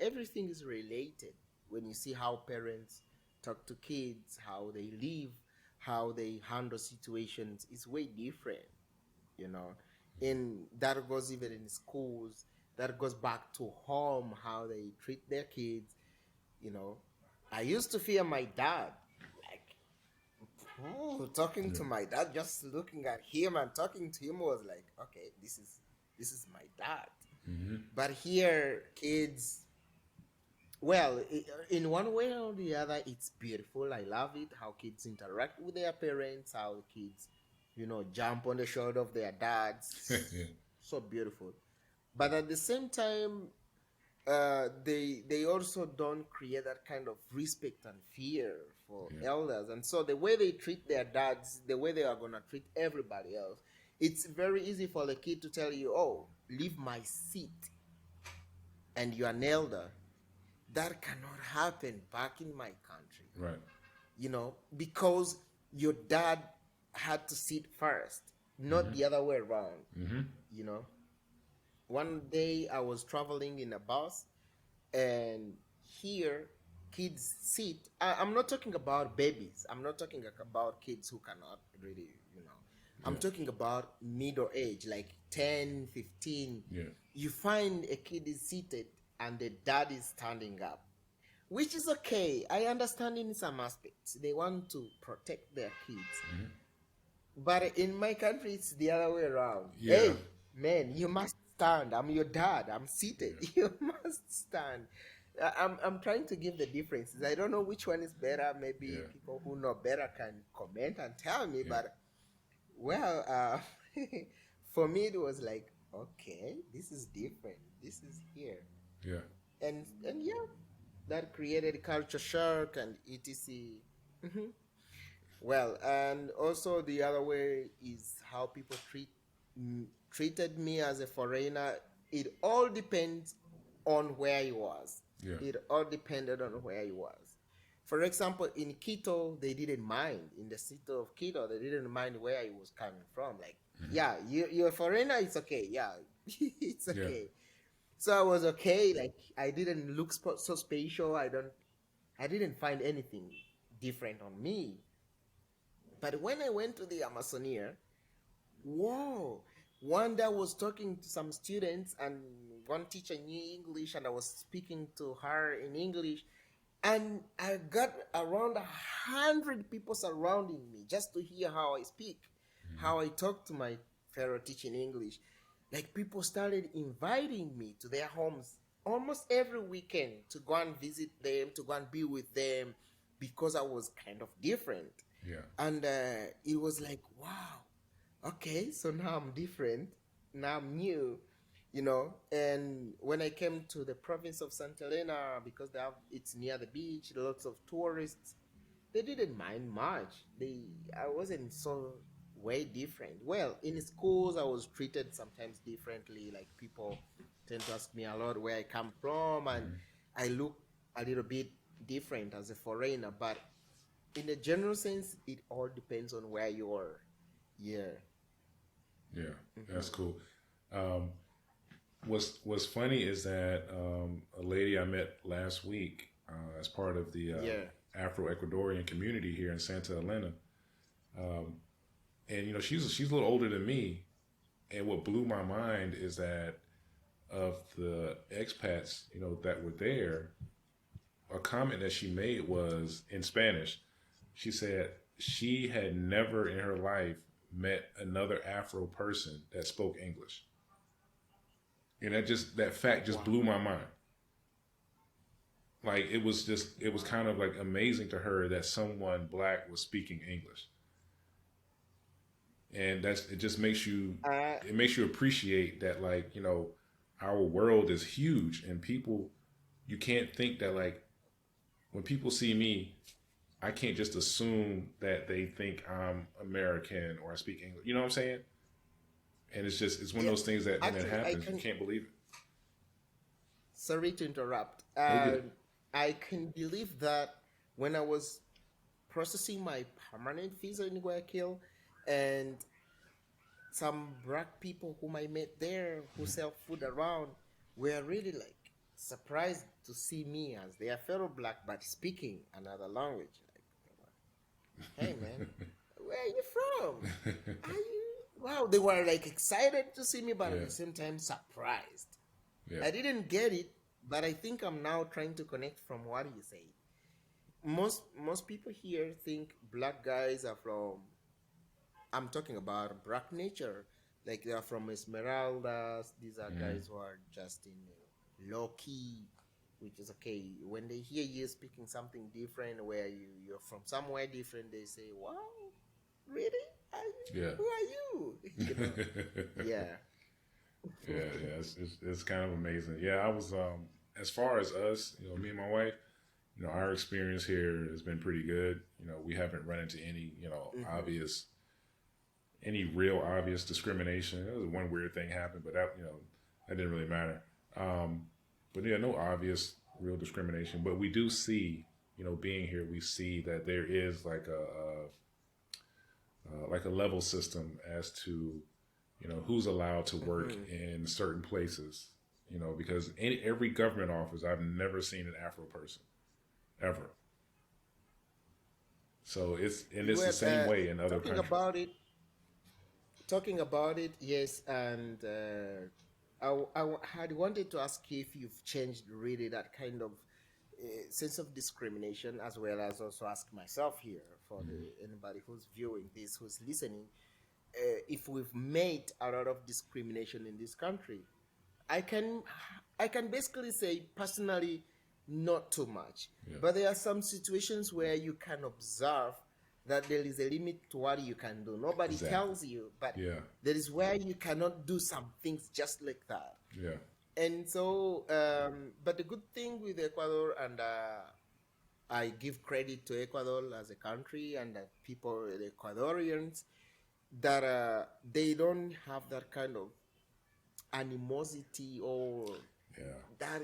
Everything is related. When you see how parents talk to kids, how they live, how they handle situations, it's way different. And that goes even in schools. That goes back to home, how they treat their kids. I used to fear my dad. Like, talking to my dad, just looking at him and talking to him was like, okay, this is my dad. But here, kids, well, in one way or the other, it's beautiful. I love it, how kids interact with their parents, how kids, jump on the shoulder of their dads. Yeah. So beautiful. But at the same time, they also don't create that kind of respect and fear for elders. And so the way they treat their dads, the way they are going to treat everybody else, it's very easy for the kid to tell you, oh, leave my seat, and you're an elder. That cannot happen back in my country. Right. Because your dad had to sit first, not the other way around. One day I was traveling in a bus, and here kids sit. I'm not talking about babies. I'm not talking about kids who cannot really, I'm talking about middle age, like 10, 15. Yeah. You find a kid is seated and the dad is standing up, which is okay. I understand in some aspects. They want to protect their kids. But in my country, it's the other way around. Yeah. Hey, man, you must stand. I'm your dad. I'm seated. You must stand. I'm trying to give the differences. I don't know which one is better. Maybe Yeah, people who know better can comment and tell me. yeah, But well, for me it was like, okay, this is different. This is here, yeah, and yeah, that created culture shock and etc. Mhm. Well, and also the other way is how people treated me as a foreigner. It all depends on where he was. yeah, It all depended on where he was. For example, in Quito, they didn't mind. In the city of Quito, they didn't mind where he was coming from. Like, yeah, you're a foreigner, it's okay. Yeah, it's yeah, okay. So I was okay. Like, I didn't look so special. I didn't find anything different on me. But when I went to the Amazonia, whoa, one day I was talking to some students, and one teacher knew English, and I was speaking to her in English, and I got around 100 people surrounding me just to hear how I speak, how I talk to my fellow teacher in English. Like, people started inviting me to their homes almost every weekend to go and visit them, to go and be with them, because I was kind of different. yeah, And it was like, wow, okay, so now I'm different. Now I'm new, you know. And when I came to the province of Santa Elena, because it's near the beach, lots of tourists, they didn't mind much. I wasn't so way different. Well, in schools, I was treated sometimes differently. Like, people tend to ask me a lot where I come from, and I look a little bit different as a foreigner. But in a general sense, it all depends on where you are. Yeah. yeah. That's Hmm. cool. Um, what's funny is that a lady I met last week as part of the Yeah. Afro Ecuadorian community here in Santa Elena, and she's a little older than me, and what blew my mind is that of the expats that were there, a comment that she made was in Spanish. She said she had never in her life met another Afro person that spoke English, and that fact just blew Wow. my mind. Like, it was kind of Wow. like amazing to her that someone black was speaking English, and it just makes you Uh, appreciate that, like, our world is huge, and people, you can't think that, like, when people see me, I can't just assume that they think I'm American or I speak English. You know what I'm saying? And it's one of yeah. those things that when it Actually, I happens, you can. can't believe it. Sorry to interrupt. No good. I can believe that when I was processing my permanent visa in Guayaquil, and some black people whom I met there who sell food around were really like surprised to see me as their fellow black but speaking another language. Like, hey man, where are you from? Are you? Wow, they were like excited to see me, but at Yeah, the same time surprised. yeah, I didn't get it, but I think I'm now trying to connect from what you say. Most people here think black guys are from. I'm talking about black nature, like they are from Esmeraldas. These are mm, guys who are just in low key, which is okay. When they hear you speaking something different, where you're from somewhere different, they say, "Wow, really? Are you? yeah, Who are you?" You know? Yeah. yeah. It's kind of amazing. Yeah, I was as far as us, me and my wife, our experience here has been pretty good. We haven't run into any, Hmm. any real obvious discrimination. There was one weird thing happened, but that didn't really matter. Um, but yeah, no obvious real discrimination. But we do see, being here, we see that there is like a level system as to who's allowed to work Hmm. in certain places. Because every government office, I've never seen an Afro person ever. So it's the Well, same way in other talking countries. about it, yes, and had wanted to ask you if you've changed really that kind of sense of discrimination, as well as also ask myself here for anybody who's viewing this, who's listening, if we've made a lot of discrimination in this country. I can I can basically say personally, not too much. Yeah. But there are some situations where you can observe that there is a limit to what you can do. Nobody Exactly. tells you, but Yeah. there is where you cannot do some things just like that. Yeah. And so, but the good thing with Ecuador, and I give credit to Ecuador as a country and the people, the Ecuadorians, that they don't have that kind of animosity or Yeah. that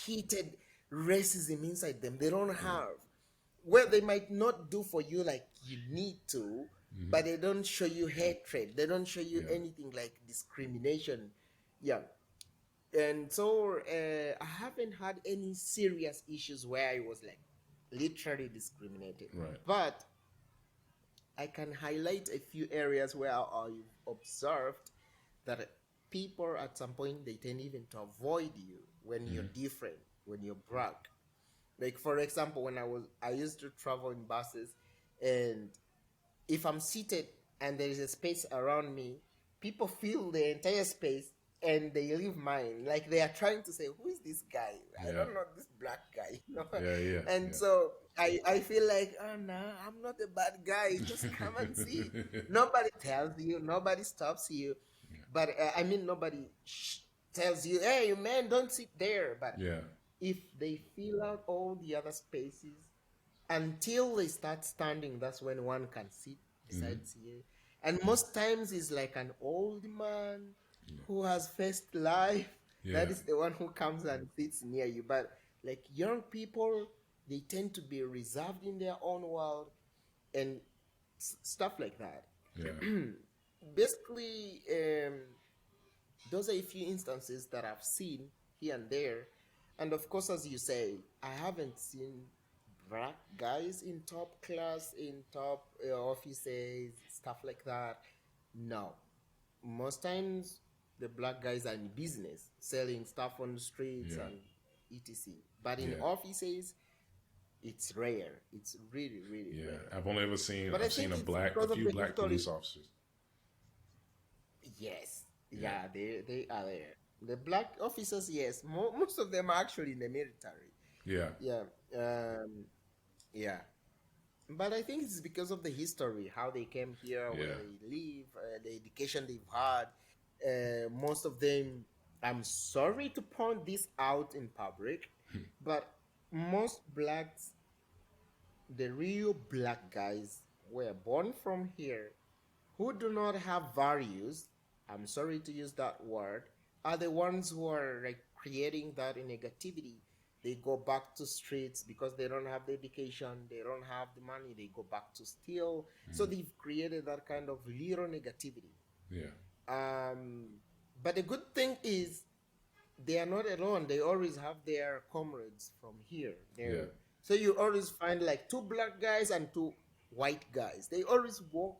heated racism inside them. They don't have. Well, they might not do for you like you need to, but they don't show you hatred. They don't show you Yeah. anything like discrimination. Yeah. And so I haven't had any serious issues where I was like literally discriminated. Right. But I can highlight a few areas where I've observed that people at some point they tend even to avoid you when you're different, when you're black. Like for example, when I used to travel in buses, and if I'm seated and there is a space around me, people fill the entire space and they leave mine. Like they are trying to say, "Who is this guy? I Yeah. don't know this black guy." You know? Yeah, yeah, And yeah. so I feel like, oh no, I'm not a bad guy. Just come and see. Nobody tells you. Nobody stops you. But I mean, nobody tells you, "Hey, man, don't sit there." But Yeah. if they fill out all the other spaces until they start standing, that's when one can sit beside you. And most times it's like an old man who has faced life. Yeah. That is the one who comes and sits near you. But like young people, they tend to be reserved in their own world and stuff like that. Yeah. Basically, those are a few instances that I've seen here and there. And of course, as you say, I haven't seen black guys in top class, in top offices, stuff like that. No. Most times, the black guys are in business, selling stuff on the streets Yeah. and etc. But in Yeah. offices, it's rare. It's really, really Yeah. rare. I've only ever seen But I I've seen think a it's black because a of few the black history. police officers. Yes, Yeah. yeah, they are there. The black officers, yes, most of them are actually in the military. Yeah. Yeah, yeah. But I think it's because of the history, how they came here, where Yeah. they live, the education they've had. Most of them, I'm sorry to point this out in public, but most blacks, the real black guys, were born from here who do not have values, I'm sorry to use that word, are the ones who are like creating that negativity. They go back to streets because they don't have the education, they don't have the money, they go back to steal. So they've created that kind of little negativity. Yeah. But the good thing is they are not alone. They always have their comrades from here. Yeah. So you always find like two black guys and two white guys. They always walk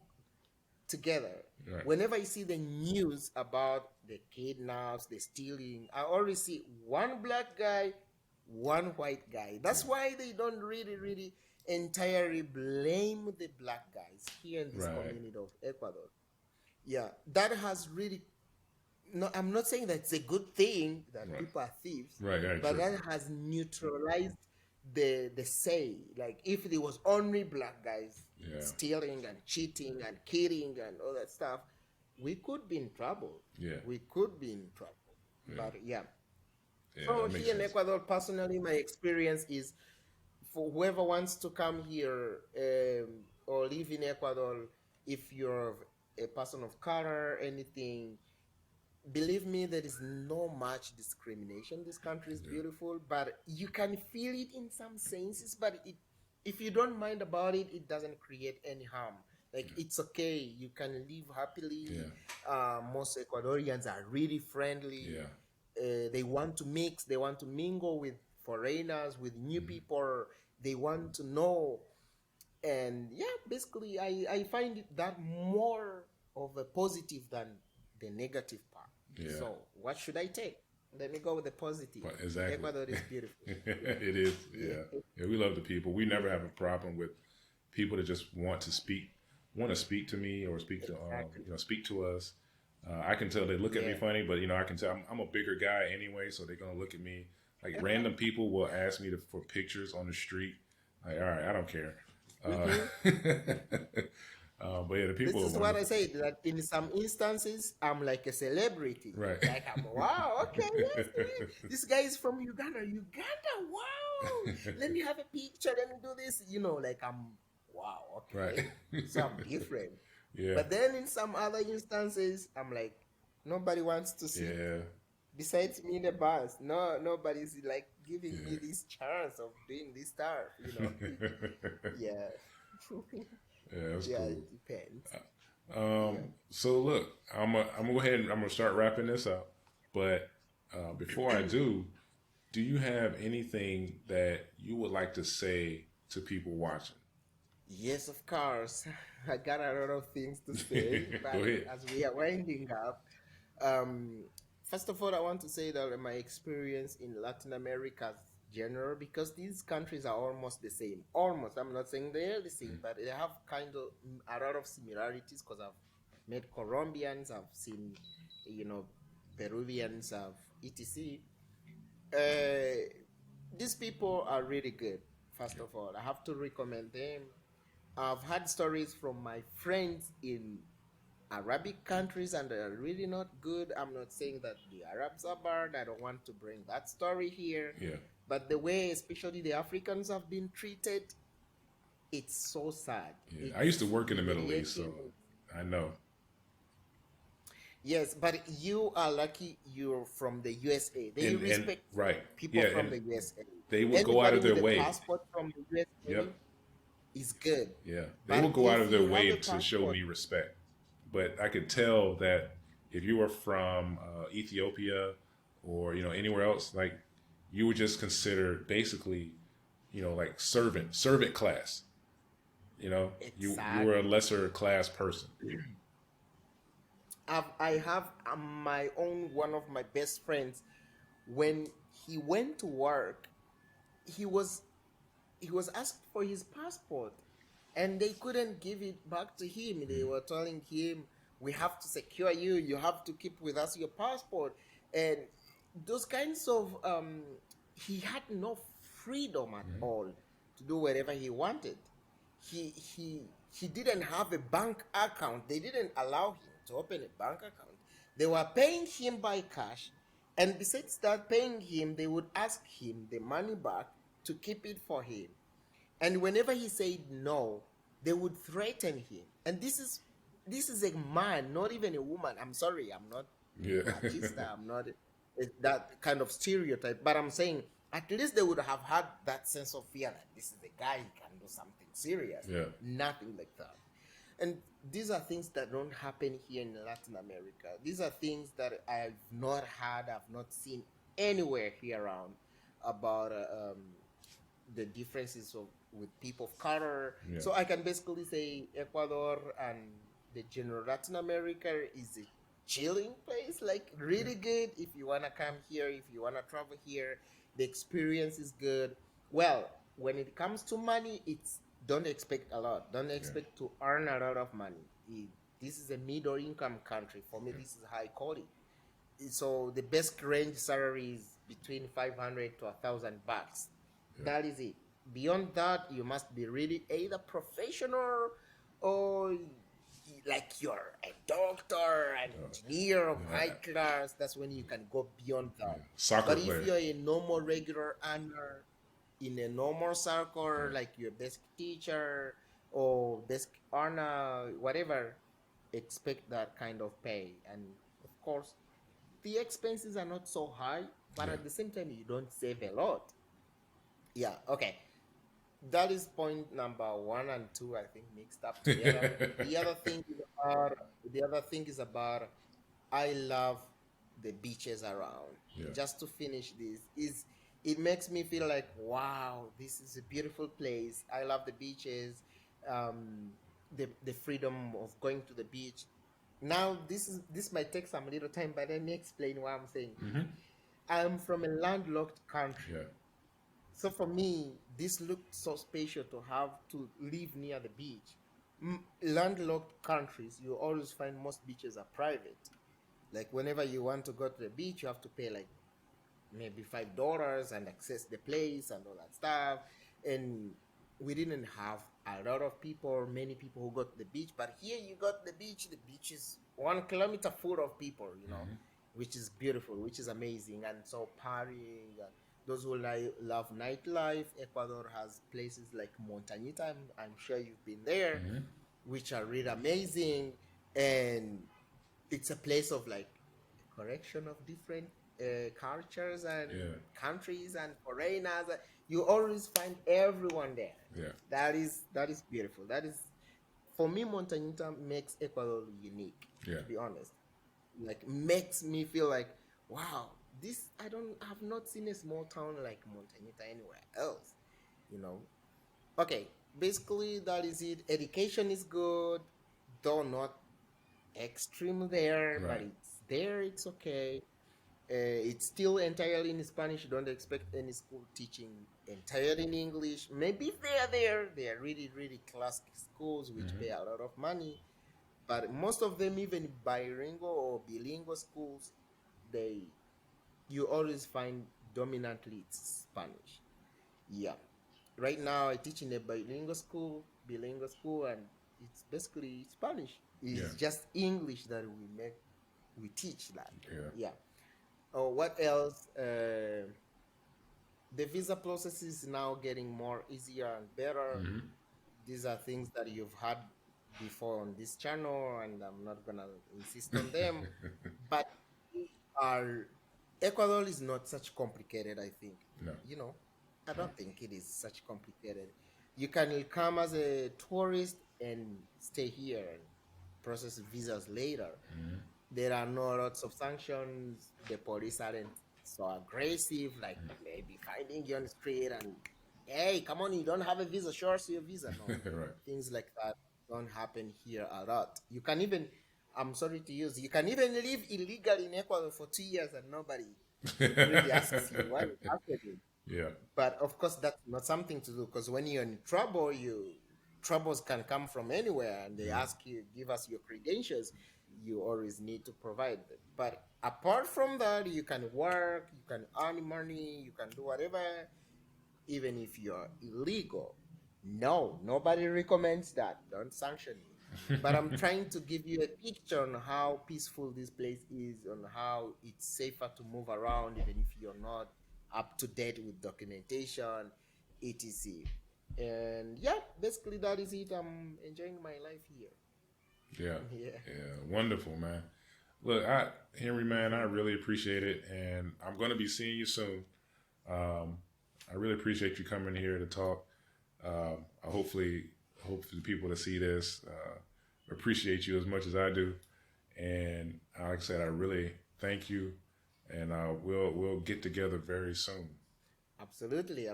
together. Right. Whenever I see the news about the kidnaps, the stealing, I always see one black guy, one white guy. That's why they don't really entirely blame the black guys here in this Right. community of Ecuador. Yeah, that has really no, I'm not saying that it's a good thing that Right. people are thieves, Right, right, but true. that has neutralized the say. Like if there was only black guys Yeah. stealing and cheating and killing and all that stuff, we could be in trouble. Yeah. We could be in trouble. Yeah. But yeah. Yeah, So that makes here in sense. Ecuador, personally, my experience is for whoever wants to come here or live in Ecuador, if you're a person of color, anything, believe me, there is no much discrimination. This country is beautiful, but you can feel it in some senses. But if you don't mind about it, it doesn't create any harm. Like it's okay, you can live happily. Most Ecuadorians are really friendly. Yeah. They want to mix, they want to mingle with foreigners, with new people. They want to know, and yeah, basically, I find it that more of a positive than the negative part. Yeah. So what should I take? Let me go with the positive. But exactly. Ecuador is beautiful. It is. Yeah. Yeah. We love the people. We never have a problem with people that just want to speak to me or speak to speak to us. I can tell they look at me funny, but I can tell I'm a bigger guy anyway, so they're gonna look at me Like random people will ask me for pictures on the street. Like, all right, I don't care. Mhm. But yeah, the people This are is what I wonderful. said, that in some instances I'm like a celebrity. Right. Like I'm, wow, okay, yes, this guy is from Uganda. Uganda, wow. Let me have a picture. Let me do this. Like I'm, wow, Right. okay. So I'm different. Yeah. But then in some other instances, I'm like, nobody wants to sit Yeah. besides me in the bus. No, nobody's like giving me Yeah. this chance of doing this stuff. Yeah. Yeah, that's Yeah, cool. it depends. Yeah. So look, I'm gonna go ahead and I'm gonna start wrapping this up. But before I do you have anything that you would like to say to people watching? Yes, of course. I got a lot of things to say, Go but ahead. as we are winding up, um, first of all, I want to say that my experience in Latin America is general, because these countries are almost the same. Almost. I'm not saying they're the same, but they have kind of a lot of similarities, because I've met Colombians, I've seen, you know, Peruvians, I've etc. Uh, these people are really good. First of all, I have to recommend them. I've had stories from my friends in Arabic countries, and they're really not good. I'm not saying that the Arabs are bad. I don't want to bring that story here. Yeah. But the way, especially the Africans, have been treated, it's so sad. Yeah. I used to It's work in the Middle East, so humiliating. I know. Yes, but you are lucky you're from the USA. They And respect right. people Yeah, from and the USA. they would go out Anybody of their with a way. passport from the Yep. USA is good. Yeah. They will But go out of if their you have way a to show passport, me respect. But I could tell that if you were from Ethiopia or anywhere else, like you were just considered basically, like servant class. You were a exactly. lesser class person. I have my own, one of my best friends. When he went to work, he was he was asked for his passport, and they couldn't give it back to him. They were telling him, we have to secure you, you have to keep with us your passport. And those kinds of he had no freedom at all to do whatever he wanted. He didn't have a bank account. They didn't allow him to open a bank account. They were paying him by cash, and besides that paying him, they would ask him the money back to keep it for him. And whenever he said no, they would threaten him. And this is a man, not even a woman. I'm sorry, I'm not Yeah. machista. I'm not that kind of stereotype. But I'm saying at least they would have had that sense of fear that this is the guy, he can do something serious. Yeah. Nothing like that. And these are things that don't happen here in Latin America. These are things that I've not had, I've not seen anywhere here around, about the differences with people of color. Yeah. So I can basically say Ecuador and the general Latin America is a chilling place, like really good. If you wanna come here, if you wanna travel here, the experience is good. Well, when it comes to money, it's don't expect a lot. Don't expect to earn a lot of money. This is a middle income country. For me, this is how I call it. So the best range salary is between 500 to $1,000. That is it. Beyond that, you must be really either professional, or like you're a doctor, an engineer of high class. That's when you can go beyond that. Soccer But if player. you're a normal regular earner in a normal circle, like your basic teacher or basic earner, whatever, expect that kind of pay. And of course, the expenses are not so high, but Yeah. at the same time, you don't save a lot. Yeah, okay. That is point number one and two, I think, mixed up together. The other thing is about I love the beaches around. Yeah. Just to finish this, is it makes me feel like, wow, this is a beautiful place. I love the beaches, the freedom of going to the beach. Now this might take some little time, but let me explain what I'm saying. I'm from a landlocked country. Yeah. So for me, this looked so special to have to live near the beach. Landlocked countries, you always find most beaches are private. Like whenever you want to go to the beach, you have to pay like maybe $5 and access the place and all that stuff. And we didn't have a lot of people, many people who got to the beach. But here you got the beach. The beach is 1 kilometer full of people, which is beautiful, which is amazing. And so partying, those who love nightlife, Ecuador has places like Montañita. I'm sure you've been there, which are really amazing. And it's a place of like correction of different cultures and countries and foreigners. You always find everyone there. Yeah. That is beautiful. That is, for me, Montañita makes Ecuador unique. Yeah. To be honest, like makes me feel like, wow, have not seen a small town like Montañita anywhere else. Okay, basically that is it. Education is good, though not extreme there, but it's there. It's okay. It's still entirely in Spanish. Don't expect any school teaching entirely in English. Maybe if they are there, they are really, really classic schools which pay a lot of money. But most of them, even bilingual or bilingual schools, you always find dominantly it's Spanish. Yeah. Right now, I teach in a bilingual school, and it's basically Spanish. It's just English that we teach that. Yeah. Oh, what else? The visa process is now getting more easier and better. These are things that you've had before on this channel, and I'm not gonna insist on them. But Ecuador is not such complicated, I think. No. I don't think it is such complicated. You can come as a tourist and stay here and process visas later. There are no lots of sanctions. The police aren't so aggressive, like maybe finding you on the street and, hey, come on, you don't have a visa, show us your visa. No. Things like that don't happen here a lot. You can even, I'm sorry to use, you can even live illegally in Ecuador for 2 years and nobody really asks you what is happening. Yeah. But of course, that's not something to do, because when you're in trouble, troubles can come from anywhere, and they ask you, give us your credentials. You always need to provide them. But apart from that, you can work, you can earn money, you can do whatever, even if you're illegal. No, nobody recommends that. Don't sanction me. But I'm trying to give you a picture on how peaceful this place is, on how it's safer to move around, even if you're not up to date with documentation, etc. And yeah, basically that is it. I'm enjoying my life here. Yeah. Wonderful, man. Look, Henry, man, I really appreciate it, and I'm going to be seeing you soon. I really appreciate you coming here to talk. I hopefully the people that see this appreciate you as much as I do. And like I said, I really thank you, and we'll get together very soon. Absolutely.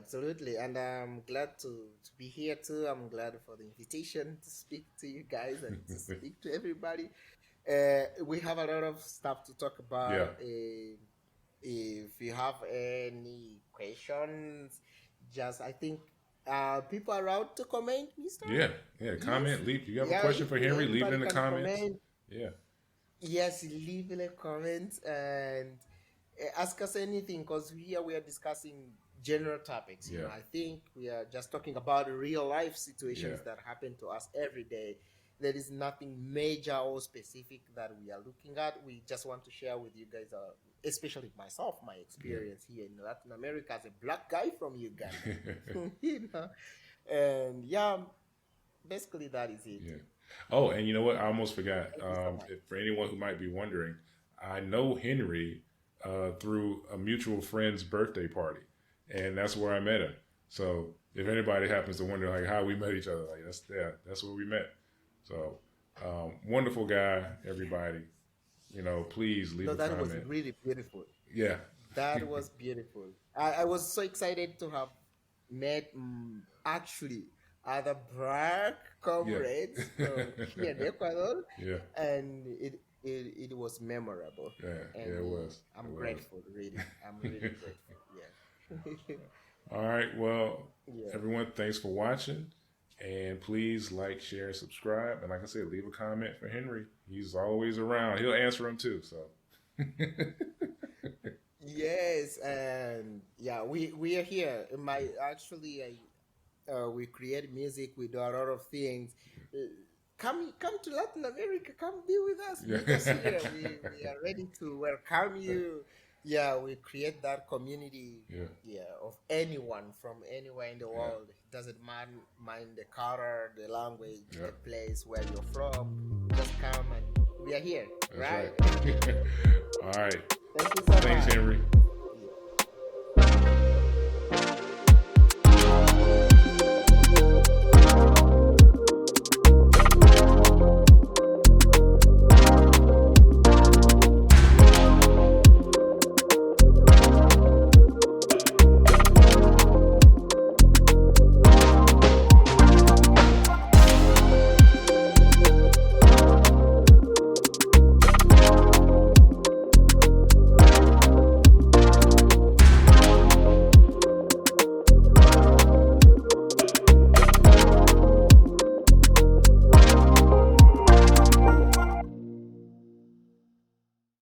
And I'm glad to be here too. I'm glad for the invitation to speak to you guys and to speak to everybody. We have a lot of stuff to talk about. If you have any questions, I think people are out to comment, Mr. Yeah. Comment. Leave. You have a question for Henry? Leave it in the comments. Comment. Yeah. Yes, leave in a comment and ask us anything, because here we are discussing general topics. I think we are just talking about real life situations that happen to us every day. There is nothing major or specific that we are looking at. We just want to share with you guys, especially myself, my experience here in Latin America as a black guy from Uganda. And basically that is it. Oh, and you know what? I almost forgot. For anyone who might be wondering, I know Henry through a mutual friend's birthday party, and that's where I met him. So if anybody happens to wonder like how we met each other, like that's where we met. So wonderful guy, everybody. Please leave a comment. That was really beautiful. Yeah, that was beautiful. I was so excited to have met actually other black comrades from here in Ecuador. And it was memorable. And it was. I'm grateful, really. I'm really grateful. All right. Well, everyone, thanks for watching. And please like, share, and subscribe. And like I said, leave a comment for Henry. He's always around. He'll answer them too. So. Yes, and yeah, we are here. My actually, we create music. We do a lot of things. Uh, come to Latin America. Come be with us. Yeah. Meet us here. We are ready to welcome you. Yeah, we create that community. Yeah. Yeah, of anyone from anywhere in the Yeah. world. It doesn't mind the color, the language, Yeah. the place where you're from. Just come and we are here. That's Right. right. All right. Thank you so Thanks, much. Henry.